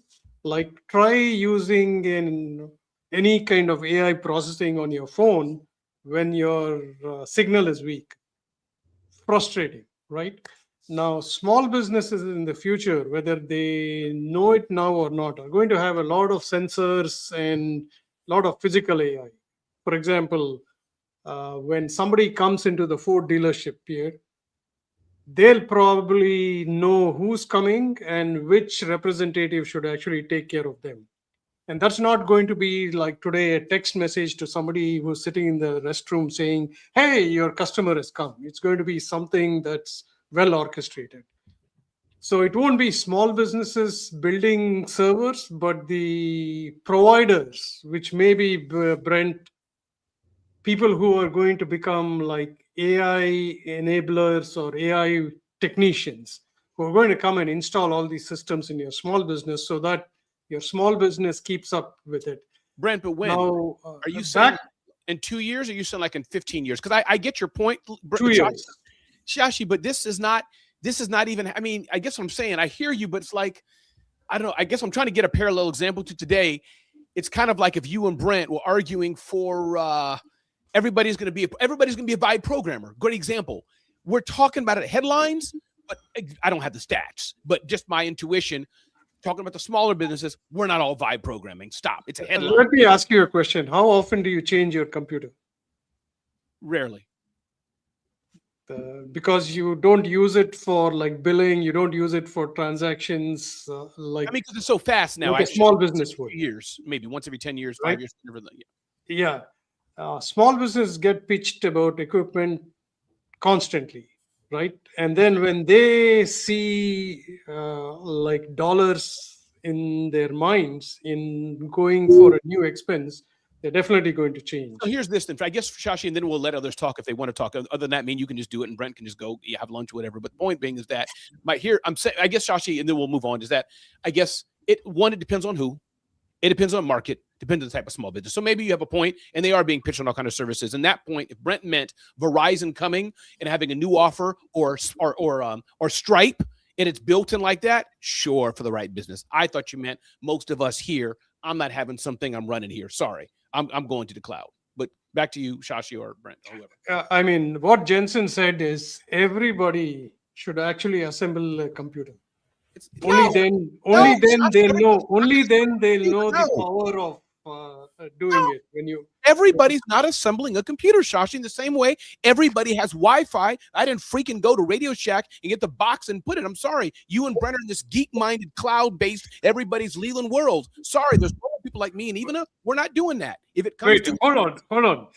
like try using any kind of AI processing on your phone when your signal is weak. Frustrating, right? Now, small businesses in the future, whether they know it now or not, are going to have a lot of sensors and a lot of physical AI. For example, when somebody comes into the Ford dealership here, they'll probably know who's coming and which representative should actually take care of them. And that's not going to be like today a text message to somebody who's sitting in the restroom saying, hey, your customer has come. It's going to be something that's well orchestrated. So it won't be small businesses building servers, but the providers, which may be, Brent, people who are going to become like AI enablers or AI technicians, who are going to come and install all these systems in your small business so that your small business keeps up with it.
Brent, but when?
Now,
are you saying in 2 years, or are you saying like in 15 years? Because I get your point,
2 years.
Shashi, but this is not even, I mean, I guess what I'm saying, I hear you, but it's like, I don't know, I guess I'm trying to get a parallel example to today. It's kind of like if you and Brent were arguing for everybody's going to be a vibe programmer. Great example. We're talking about it headlines, but I don't have the stats, but just my intuition, talking about the smaller businesses, we're not all vibe programming. Stop. It's a headline.
Let me ask you a question. How often do you change your computer?
Rarely.
Because you don't use it for like billing, you don't use it for transactions. Like,
I mean, because it's so fast now.
Like a small business would.
Years, maybe once every 10 years, 5
Right?
years.
Yeah. Small business get pitched about equipment constantly, right? And then when they see like dollars in their minds in going for a new expense, they're definitely going to change.
So here's this, then. I guess, Shashi, and then we'll let others talk if they want to talk. Other than that, I mean, you can just do it, and Brent can just go, have lunch, whatever. But the point being is that I guess, Shashi, and then we'll move on, is that I guess it depends on who. It depends on market, depends on the type of small business. So maybe you have a point, and they are being pitched on all kinds of services. And that point, if Brent meant Verizon coming and having a new offer or Stripe, and it's built in like that, sure, for the right business. I thought you meant most of us here. I'm not having something I'm running here. Sorry, I'm going to the cloud. But back to you, Shashi or Brent, or whoever.
I mean, what Jensen said is everybody should actually assemble a computer. Only then they'll know the power of doing it.
Everybody's not assembling a computer, Shashi, in the same way everybody has Wi-Fi. I didn't freaking go to Radio Shack and get the box and put it. I'm sorry. You and Brenner in this geek-minded, cloud-based, everybody's Leland world. Sorry, there's normal people like me and Ivana. We're not doing that. If it comes to
hold on.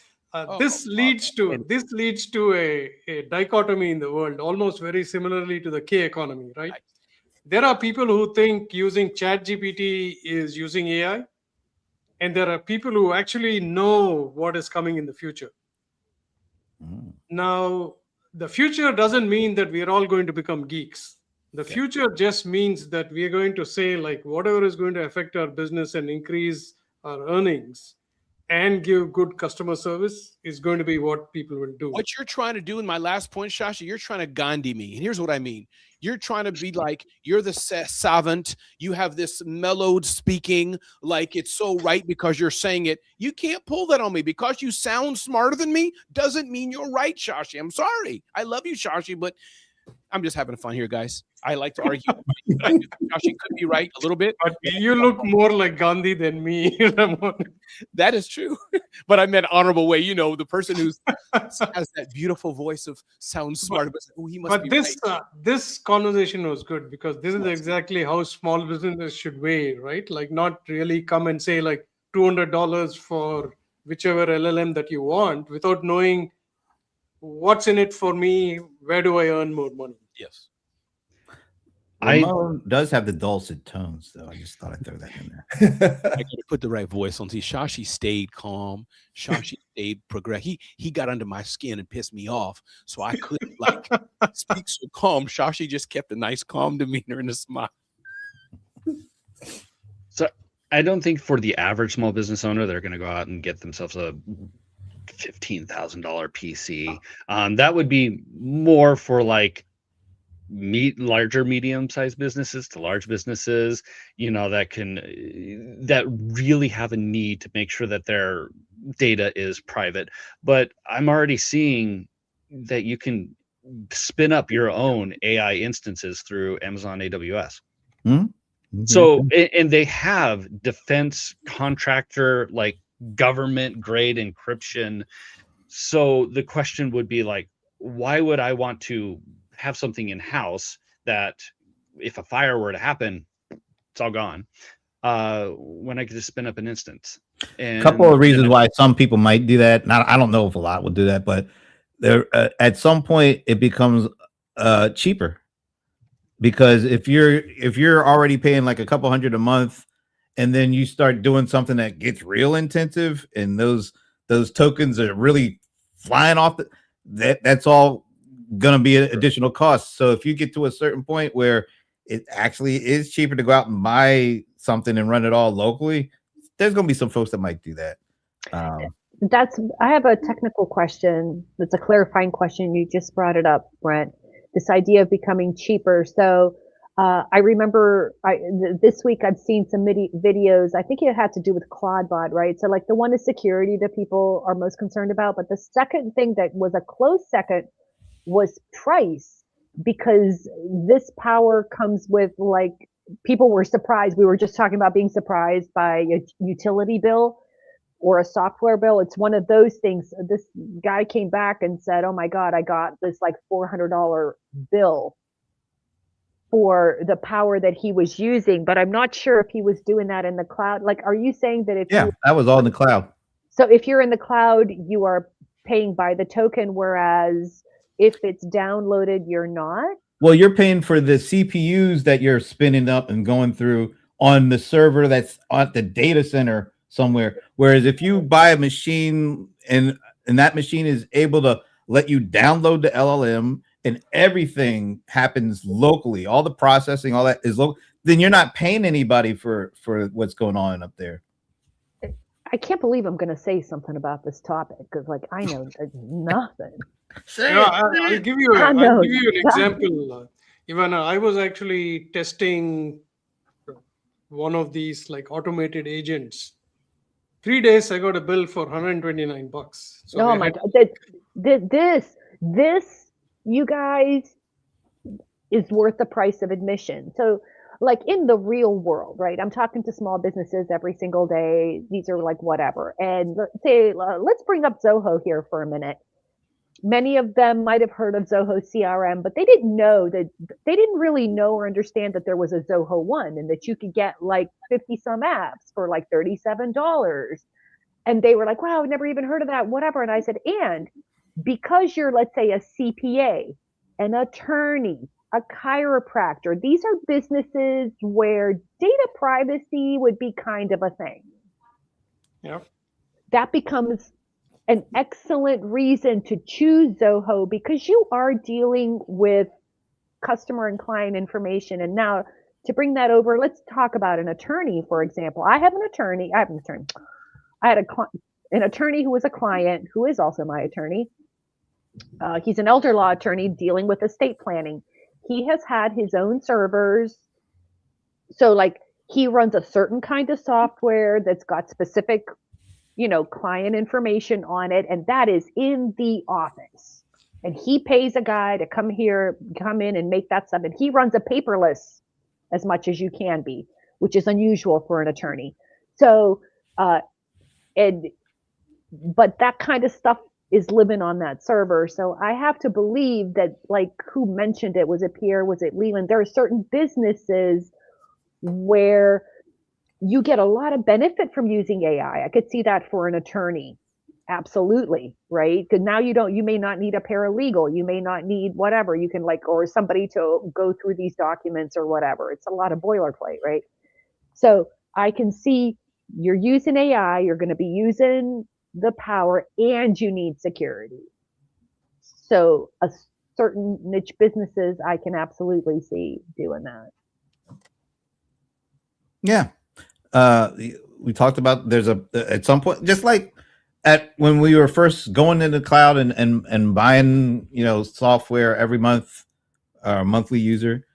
This leads to a dichotomy in the world, almost very similarly to the K economy, right? There are people who think using ChatGPT is using AI, and there are people who actually know what is coming in the future. Now, the future doesn't mean that we are all going to become geeks. The future just means that we are going to say, like, whatever is going to affect our business and increase our earnings and give good customer service is going to be what people will do.
What you're trying to do in my last point, Shashi, you're trying to Gandhi me. And here's what I mean. You're trying to be like, you're the savant. You have this mellowed speaking, like it's so right because you're saying it. You can't pull that on me. Because you sound smarter than me doesn't mean you're right, Shashi. I'm sorry. I love you, Shashi, but I'm just having fun here, guys. I like to argue. Shashi could be right a little bit.
But you look more like Gandhi than me, Ramon.
That is true. But I meant honorable way. You know, the person who has that beautiful voice of sounds smart. But he must be right.
This conversation was good because this is exactly how small businesses should weigh, right? Like not really come and say like $200 for whichever LLM that you want without knowing what's in it for me. Where do I earn more money?
Yes.
Ramon does have the dulcet tones, though. I just thought I'd throw that in there.
I gotta put the right voice on. See, Shashi stayed calm. Shashi stayed progress. He got under my skin and pissed me off, so I couldn't like speak so calm. Shashi just kept a nice, calm demeanor and a smile.
So I don't think for the average small business owner, they're going to go out and get themselves a $15,000 PC. That would be more for like larger medium-sized businesses to large businesses, you know, that really have a need to make sure that their data is private. But I'm already seeing that you can spin up your own AI instances through Amazon AWS. So, and they have defense contractor, like government grade encryption. So the question would be like, why would I want to have something in house that if a fire were to happen, it's all gone, when I could just spin up an instance? And
a couple of reasons why some people might do that. Now, I don't know if a lot would do that, but there at some point it becomes cheaper, because if you're already paying like a couple $100 a month, and then you start doing something that gets real intensive, and those tokens are really flying off, that's all going to be an additional cost. So if you get to a certain point where it actually is cheaper to go out and buy something and run it all locally, there's going to be some folks that might do that.
I have a technical question. That's a clarifying question. You just brought it up, Brent. This idea of becoming cheaper. So I remember this week I've seen some videos. I think it had to do with Claudebot, right? So like the one is security that people are most concerned about, but the second thing that was a close second was price, because this power comes with, like, people were surprised. We were just talking about being surprised by a utility bill or a software bill. It's one of those things. This guy came back and said, oh my God, I got this like $400 bill for the power that he was using, but I'm not sure if he was doing that in the cloud. Like, are you saying that
that was all in the cloud?
So if you're in the cloud, you are paying by the token, whereas if it's downloaded, you're not?
Well, you're paying for the CPUs that you're spinning up and going through on the server that's at the data center somewhere. Whereas if you buy a machine and that machine is able to let you download the LLM and everything happens locally, all the processing, all that is local, then you're not paying anybody for what's going on up there.
I can't believe I'm going to say something about this topic, because like I know nothing.
I'll give you an example. Ivana, I was actually testing one of these like automated agents. 3 days I got a bill for $129. So
oh my God! This, you guys, is worth the price of admission. So like in the real world, right? I'm talking to small businesses every single day. These are like whatever. And let's bring up Zoho here for a minute. Many of them might have heard of Zoho CRM, but they didn't really know or understand that there was a Zoho One and that you could get like 50 some apps for like $37. And they were like, wow, I've never even heard of that, whatever. And I said, and because you're, let's say, a CPA, an attorney, a chiropractor, these are businesses where data privacy would be kind of a thing.
Yeah.
That becomes an excellent reason to choose Zoho because you are dealing with customer and client information. And now to bring that over, let's talk about an attorney, for example. I had an attorney who was a client who is also my attorney. He's an elder law attorney dealing with estate planning. He has had his own servers. So like he runs a certain kind of software that's got specific, client information on it. And that is in the office. And he pays a guy to come in and make that stuff. And he runs a paperless as much as you can be, which is unusual for an attorney. So, but that kind of stuff is living on that server. So I have to believe that, like, who mentioned it? Was it Pierre? Was it Leland? There are certain businesses where you get a lot of benefit from using AI. I could see that for an attorney. Absolutely. Right. Because now you may not need a paralegal. You may not need whatever. You can or somebody to go through these documents or whatever. It's a lot of boilerplate. Right. So I can see you're using AI, you're going to be using the power, and you need security. So a certain niche businesses, I can absolutely see doing that.
Yeah. We talked about at some point, just like when we were first going into the cloud and buying, software every month, monthly user,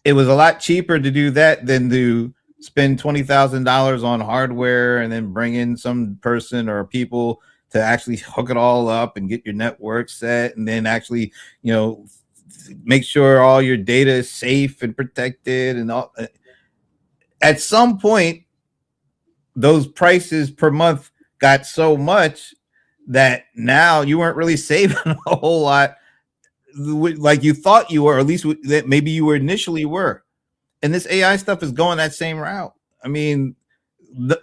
it was a lot cheaper to do that than to spend $20,000 on hardware and then bring in some person or people to actually hook it all up and get your network set and then actually, make sure all your data is safe and protected and all. At some point, those prices per month got so much that now you weren't really saving a whole lot like you thought you were, or at least that maybe you were initially were. And this AI stuff is going that same route. I mean,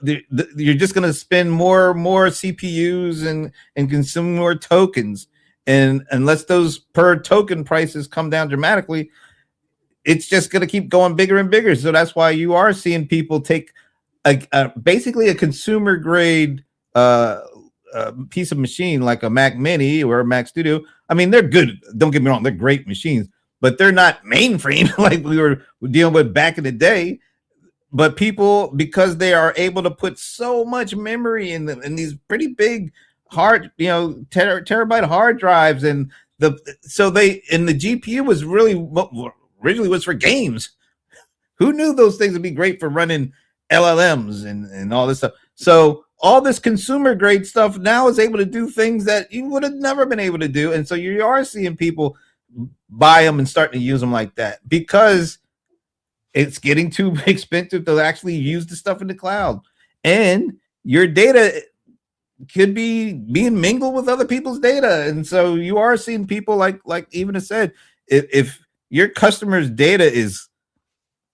you're just going to spend more CPUs and consume more tokens. And unless those per token prices come down dramatically, it's just going to keep going bigger and bigger. So that's why you are seeing people take basically a consumer grade piece of machine like a Mac Mini or a Mac Studio. I mean, they're good. Don't get me wrong. They're great machines, but they're not mainframe like we were dealing with back in the day. But people, because they are able to put so much memory in them, in these pretty big hard, terabyte hard drives, and the GPU was really originally was for games. Who knew those things would be great for running LLMs and all this stuff? So all this consumer grade stuff now is able to do things that you would have never been able to do. And so you are seeing people buy them and starting to use them like that because it's getting too expensive to actually use the stuff in the cloud. And your data could be being mingled with other people's data. And so you are seeing people like even said, if your customer's data is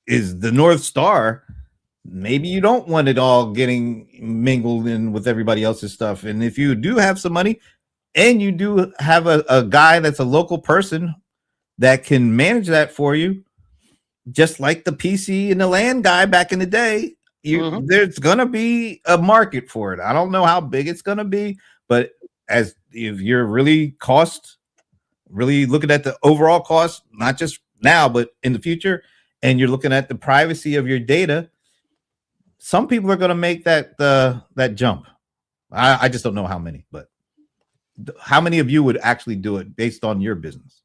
the North Star, maybe you don't want it all getting mingled in with everybody else's stuff. And if you do have some money and you do have a guy that's a local person that can manage that for you, just like the PC and the LAN guy back in the day, there's going to be a market for it. I don't know how big it's going to be, but if you're really looking at the overall cost, not just now, but in the future, and you're looking at the privacy of your data, some people are going to make that jump. I just don't know how many, but how many of you would actually do it based on your business?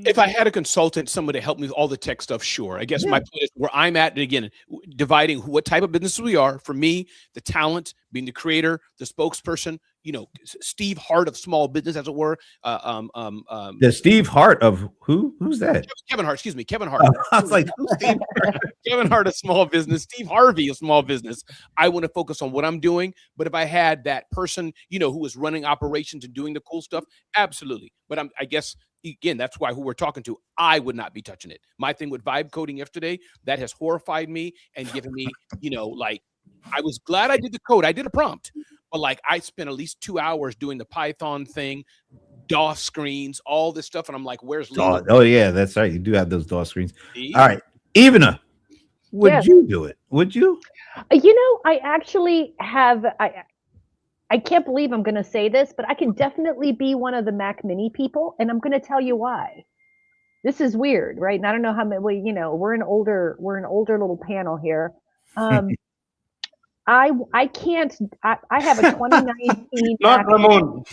If I had a consultant, someone to help me with all the tech stuff, sure. I guess my point is where I'm at, and again, dividing what type of business we are. For me, the talent being the creator, the spokesperson, Steve Hart of small business, as it were.
The Steve Hart of who? Who's that?
Kevin Hart, excuse me, Kevin Hart.
I was like, who's Steve Hart?
Kevin Hart of small business, Steve Harvey of small business. I want to focus on what I'm doing. But if I had that person, who was running operations and doing the cool stuff, absolutely. But I guess, again, that's who we're talking to. I would not be touching it. My thing with vibe coding yesterday, that has horrified me and given me, I was glad I did the code. I did a prompt, but I spent at least 2 hours doing the Python thing, DOS screens, all this stuff. And I'm like, where's Lee?
Oh yeah, that's right. You do have those DOS screens. All right. Evena, would you do it? Would you?
I actually have, I can't believe I'm going to say this, but I can definitely be one of the Mac Mini people. And I'm going to tell you why. This is weird, right? And I don't know how many, we're an older little panel here. I can't, I have a 2019
Not Ramon.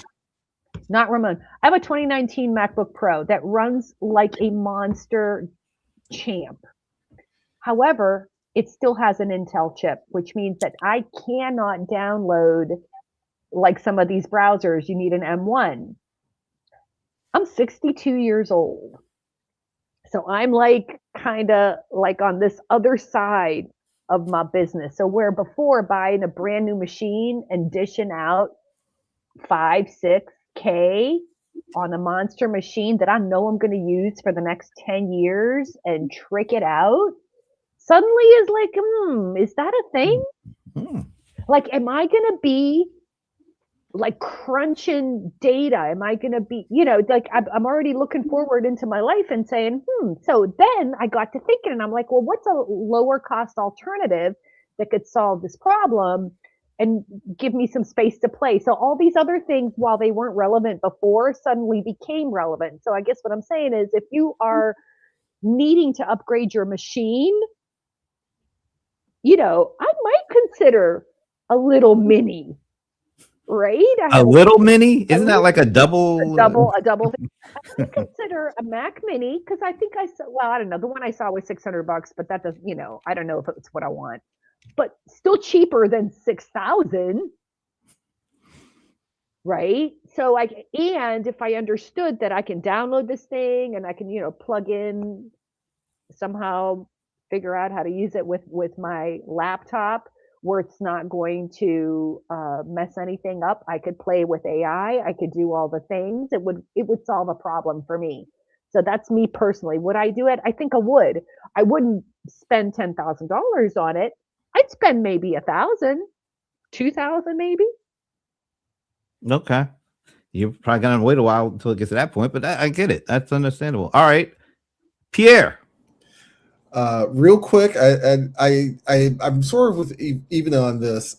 Not Ramon. I have a 2019 MacBook Pro that runs like a monster champ. However, it still has an Intel chip, which means that I cannot download like some of these browsers. You need an M1. I'm 62 years old. So I'm kind of on this other side of my business. So where before buying a brand new machine and dishing out 5-6K on a monster machine that I know I'm going to use for the next 10 years and trick it out, suddenly is is that a thing? Am I going to be crunching data? Am I going to be, I'm already looking forward into my life and saying, So then I got to thinking and I'm like, well, what's a lower cost alternative that could solve this problem and give me some space to play? So all these other things, while they weren't relevant before, suddenly became relevant. So I guess what I'm saying is if you are needing to upgrade your machine, I might consider a little mini. Right?
A little mini? Isn't that like a double?
A double thing. I would consider a Mac Mini because I think I saw, I don't know. The one I saw was $600, but that does, I don't know if it's what I want. But still cheaper than 6,000. Right? So and if I understood that I can download this thing and I can, plug in, somehow figure out how to use it with my laptop, where it's not going to mess anything up. I could play with AI. I could do all the things. It would solve a problem for me. So that's me personally. Would I do it? I think I would. I wouldn't spend $10,000 on it. I'd spend maybe $1,000, $2,000 maybe.
Okay. You're probably going to wait a while until it gets to that point, but I get it. That's understandable. All right. Pierre.
Real quick, I'm sort of with even on this.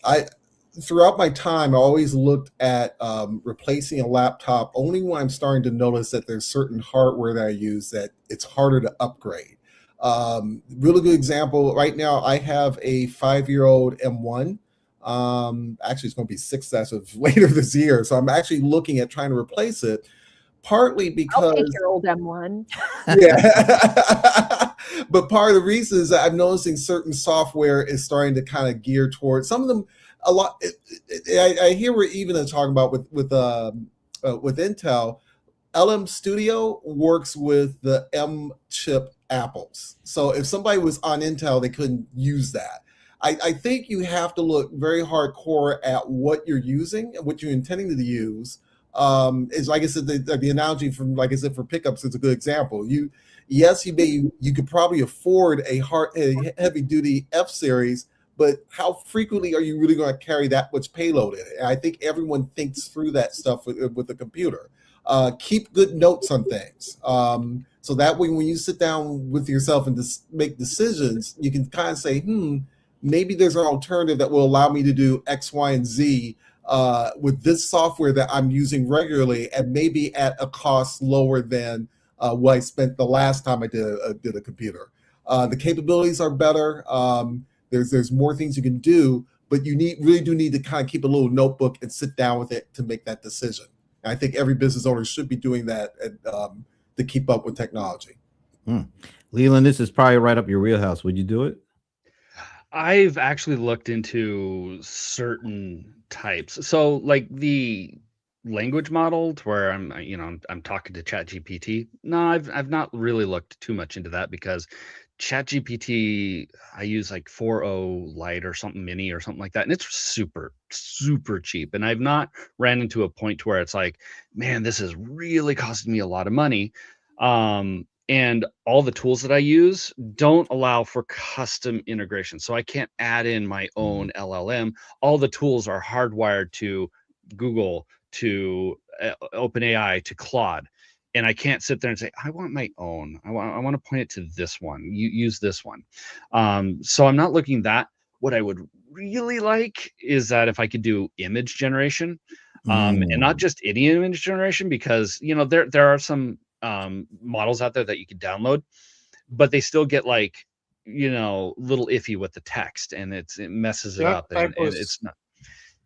Throughout my time, I always looked at replacing a laptop only when I'm starting to notice that there's certain hardware that I use that it's harder to upgrade. Really good example. Right now, I have a 5-year-old M1. Actually, it's going to be 6 as of later this year. So I'm actually looking at trying to replace it. Partly because
I'll take your old M1.
Yeah. But part of the reason is that I'm noticing certain software is starting to kind of gear towards some of them a lot. I hear we're even talking about with Intel. LM Studio works with the M chip apples. So if somebody was on Intel, they couldn't use that. I think you have to look very hardcore at what you're using and what you're intending to use. Is like I said, the analogy from, like I said, for pickups is a good example. You could probably afford a heavy duty F series, but how frequently are you really going to carry that much payload in it? And I think everyone thinks through that stuff with the computer. Keep good notes on things. So that way, when you sit down with yourself and make decisions, you can kind of say, maybe there's an alternative that will allow me to do X, Y, and Z with this software that I'm using regularly, and maybe at a cost lower than what I spent the last time I did a computer. The capabilities are better. There's more things you can do, but you really do need to kind of keep a little notebook and sit down with it to make that decision. And I think every business owner should be doing that to keep up with technology.
Leland, this is probably right up your wheelhouse. Would you do it?
I've actually looked into certain types. So like the language model to where I'm talking to ChatGPT. No, I've not really looked too much into that because ChatGPT, I use like 4.0 Lite or something mini or something like that, and it's super, super cheap. And I've not ran into a point to where it's like, man, this is really costing me a lot of money. And all the tools that I use don't allow for custom integration. So I can't add in my own LLM. All the tools are hardwired to Google, to OpenAI, to Claude. And I can't sit there and say, I want my own. I want to point it to this one. You use this one. So I'm not looking that. What I would really like is that if I could do image generation, and not just any image generation, because there are some models out there that you can download, but they still get like little iffy with the text, and it messes it up, and it's not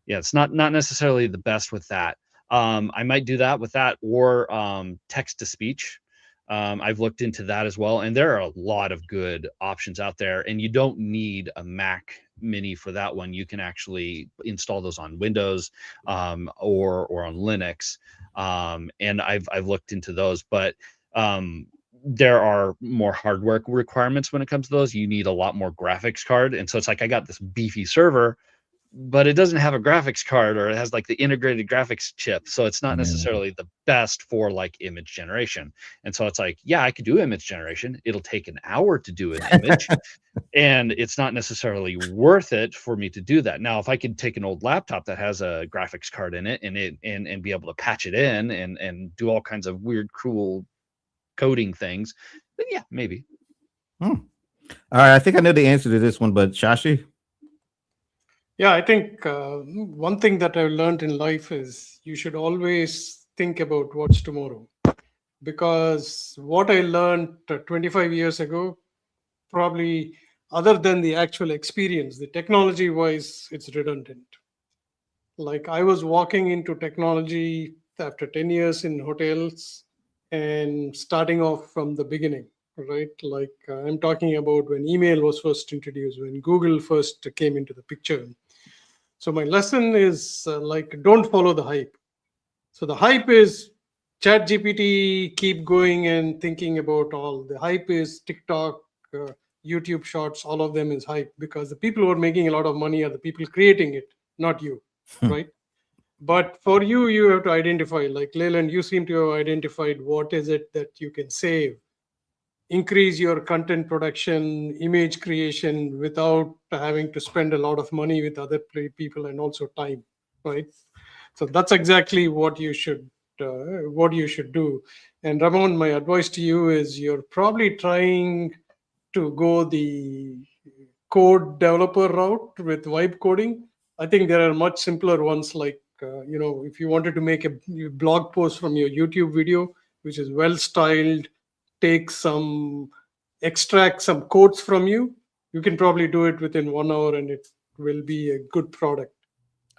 it's not necessarily the best with that. I might do that with that, or text to speech. I've looked into that as well, and there are a lot of good options out there, and you don't need a Mac Mini for that one. You can actually install those on Windows or on Linux, and I've looked into those, but there are more hardware requirements when it comes to those. You need a lot more graphics card, and so it's like I got this beefy server, but it doesn't have a graphics card, or it has like the integrated graphics chip, so it's not necessarily the best for like image generation. And so it's like, yeah, I could do image generation, it'll take an hour to do an image, and it's not necessarily worth it for me to do that. Now if I could take an old laptop that has a graphics card in it, and be able to patch it in and do all kinds of weird cool coding things, then yeah, maybe.
All right, I think I know the answer to this one, but Shashi?
Yeah, I think one thing that I've learned in life is you should always think about what's tomorrow. Because what I learned 25 years ago, probably other than the actual experience, the technology wise, it's redundant. Like I was walking into technology after 10 years in hotels and starting off from the beginning, right? Like I'm talking about when email was first introduced, when Google first came into the picture. So my lesson is like, don't follow the hype. So the hype is ChatGPT, keep going and thinking about all. The hype is TikTok, YouTube Shorts, all of them is hype because the people who are making a lot of money are the people creating it, not you, right? But for you, you have to identify, like Leland, you seem to have identified what is it that you can save, increase your content production, image creation without having to spend a lot of money with other people and also time, right? So that's exactly what you should do. And Ramon, my advice to you is you're probably trying to go the code developer route with vibe coding. I think there are much simpler ones like if you wanted to make a blog post from your YouTube video, which is well styled, extract some quotes from you, you can probably do it within 1 hour and it will be a good product.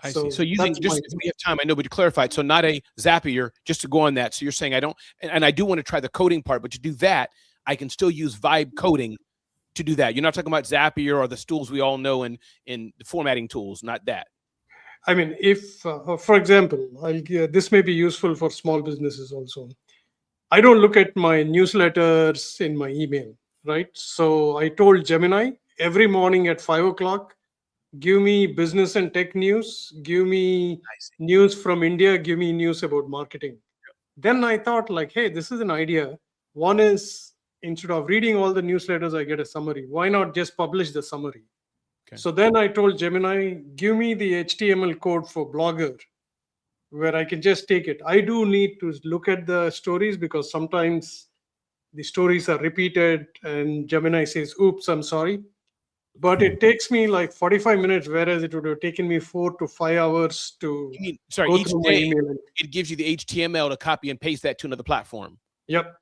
I see. So using, just if we have time, I know, but to clarify, so not a Zapier, just to go on that. So you're saying I don't, and I do want to try the coding part, but to do that, I can still use vibe coding to do that. You're not talking about Zapier or the tools we all know in the formatting tools, not that.
I mean, if, for example, this may be useful for small businesses also. I don't look at my newsletters in my email, right? So I told Gemini every morning at 5 o'clock, give me business and tech news, give me news from India, give me news about marketing. Then I thought like, hey, this is an idea. One is, instead of reading all the newsletters, I get a summary. Why not just publish the summary? Okay. So then I told Gemini, give me the HTML code for Blogger, where I can just take it. I do need to look at the stories because sometimes the stories are repeated and Gemini says, oops, I'm sorry. But it takes me like 45 minutes, whereas it would have taken me 4 to 5 hours to
go through my email. It gives you the HTML to copy and paste that to another platform.
Yep.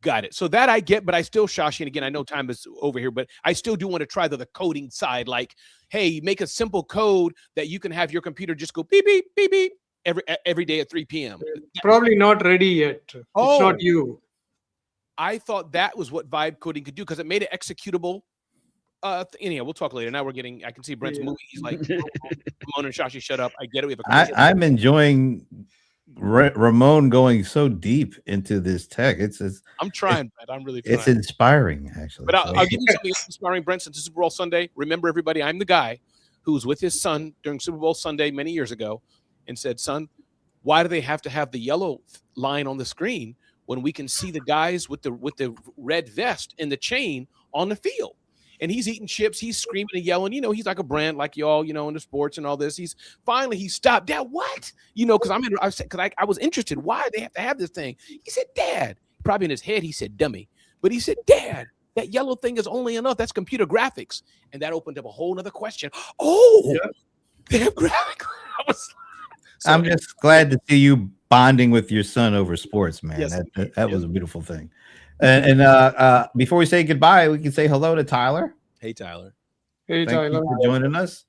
Got it. So that I get, but I still, Shashi, and again, I know time is over here, but I still do want to try the coding side. Like, hey, make a simple code that you can have your computer just go beep, beep, beep, beep every day at 3 p.m.
Probably not ready yet. Oh. It's not you.
I thought that was what vibe coding could do because it made it executable Anyhow, we'll talk later. Now I can see Brent's moving. He's like, Ramon and Shashi, shut up. I get it. We have a
I'm enjoying Ramon going so deep into this tech.
I'm trying, Brent. I'm really trying.
It's inspiring, actually.
But I'll give you something inspiring, Brent, since it's Super Bowl Sunday. Remember, everybody, I'm the guy who was with his son during Super Bowl Sunday many years ago and said, son, why do they have to have the yellow line on the screen when we can see the guys with the red vest and the chain on the field? And he's eating chips. He's screaming and yelling. You know, he's like a brand like y'all, you know, in the sports and all this. He stopped. Dad, what? You know, because I was interested. Why they have to have this thing? He said, Dad. Probably in his head, he said, dummy. But he said, Dad, that yellow thing is only enough. That's computer graphics. And that opened up a whole nother question. Oh, they have graphics.
I'm just glad to see you bonding with your son over sports, man.
Yes,
that was a beautiful thing. And before we say goodbye, we can say hello to Tyler.
Hey, Tyler.
Hey,
Thank
Tyler.
you for joining us.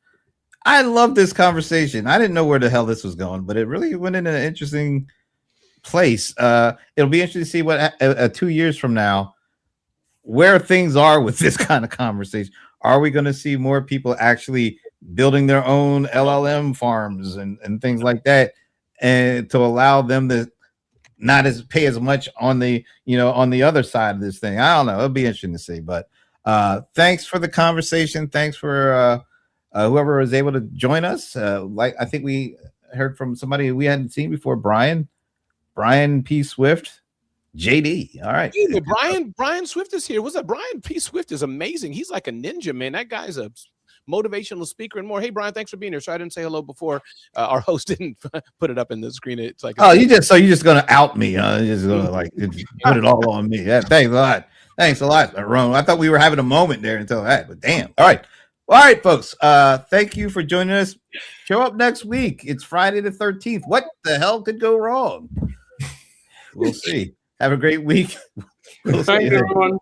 I love this conversation. I didn't know where the hell this was going, but it really went in an interesting place. It'll be interesting to see what 2 years from now, where things are with this kind of conversation. Are we going to see more people actually building their own LLM farms and things like that, and to allow them to not pay as much on the other side of this thing? I don't know. It'll be interesting to see. But thanks for the conversation. Thanks for whoever was able to join us. I think we heard from somebody we hadn't seen before, Brian P. Swift, JD. All right.
Hey, Brian Swift is here. What's up? Brian P. Swift is amazing. He's like a ninja, man. That guy's a motivational speaker and more. Hey, Brian, thanks for being here. So I didn't say hello before. Our host didn't put it up in the screen. It's like,
you're just gonna out me? You're just gonna put it all on me? Yeah, thanks a lot, Ron. I thought we were having a moment there until that, but damn. All right, folks. Thank you for joining us. Show up next week. It's Friday the 13th. What the hell could go wrong? We'll see. Have a great week.
Thank you, everyone.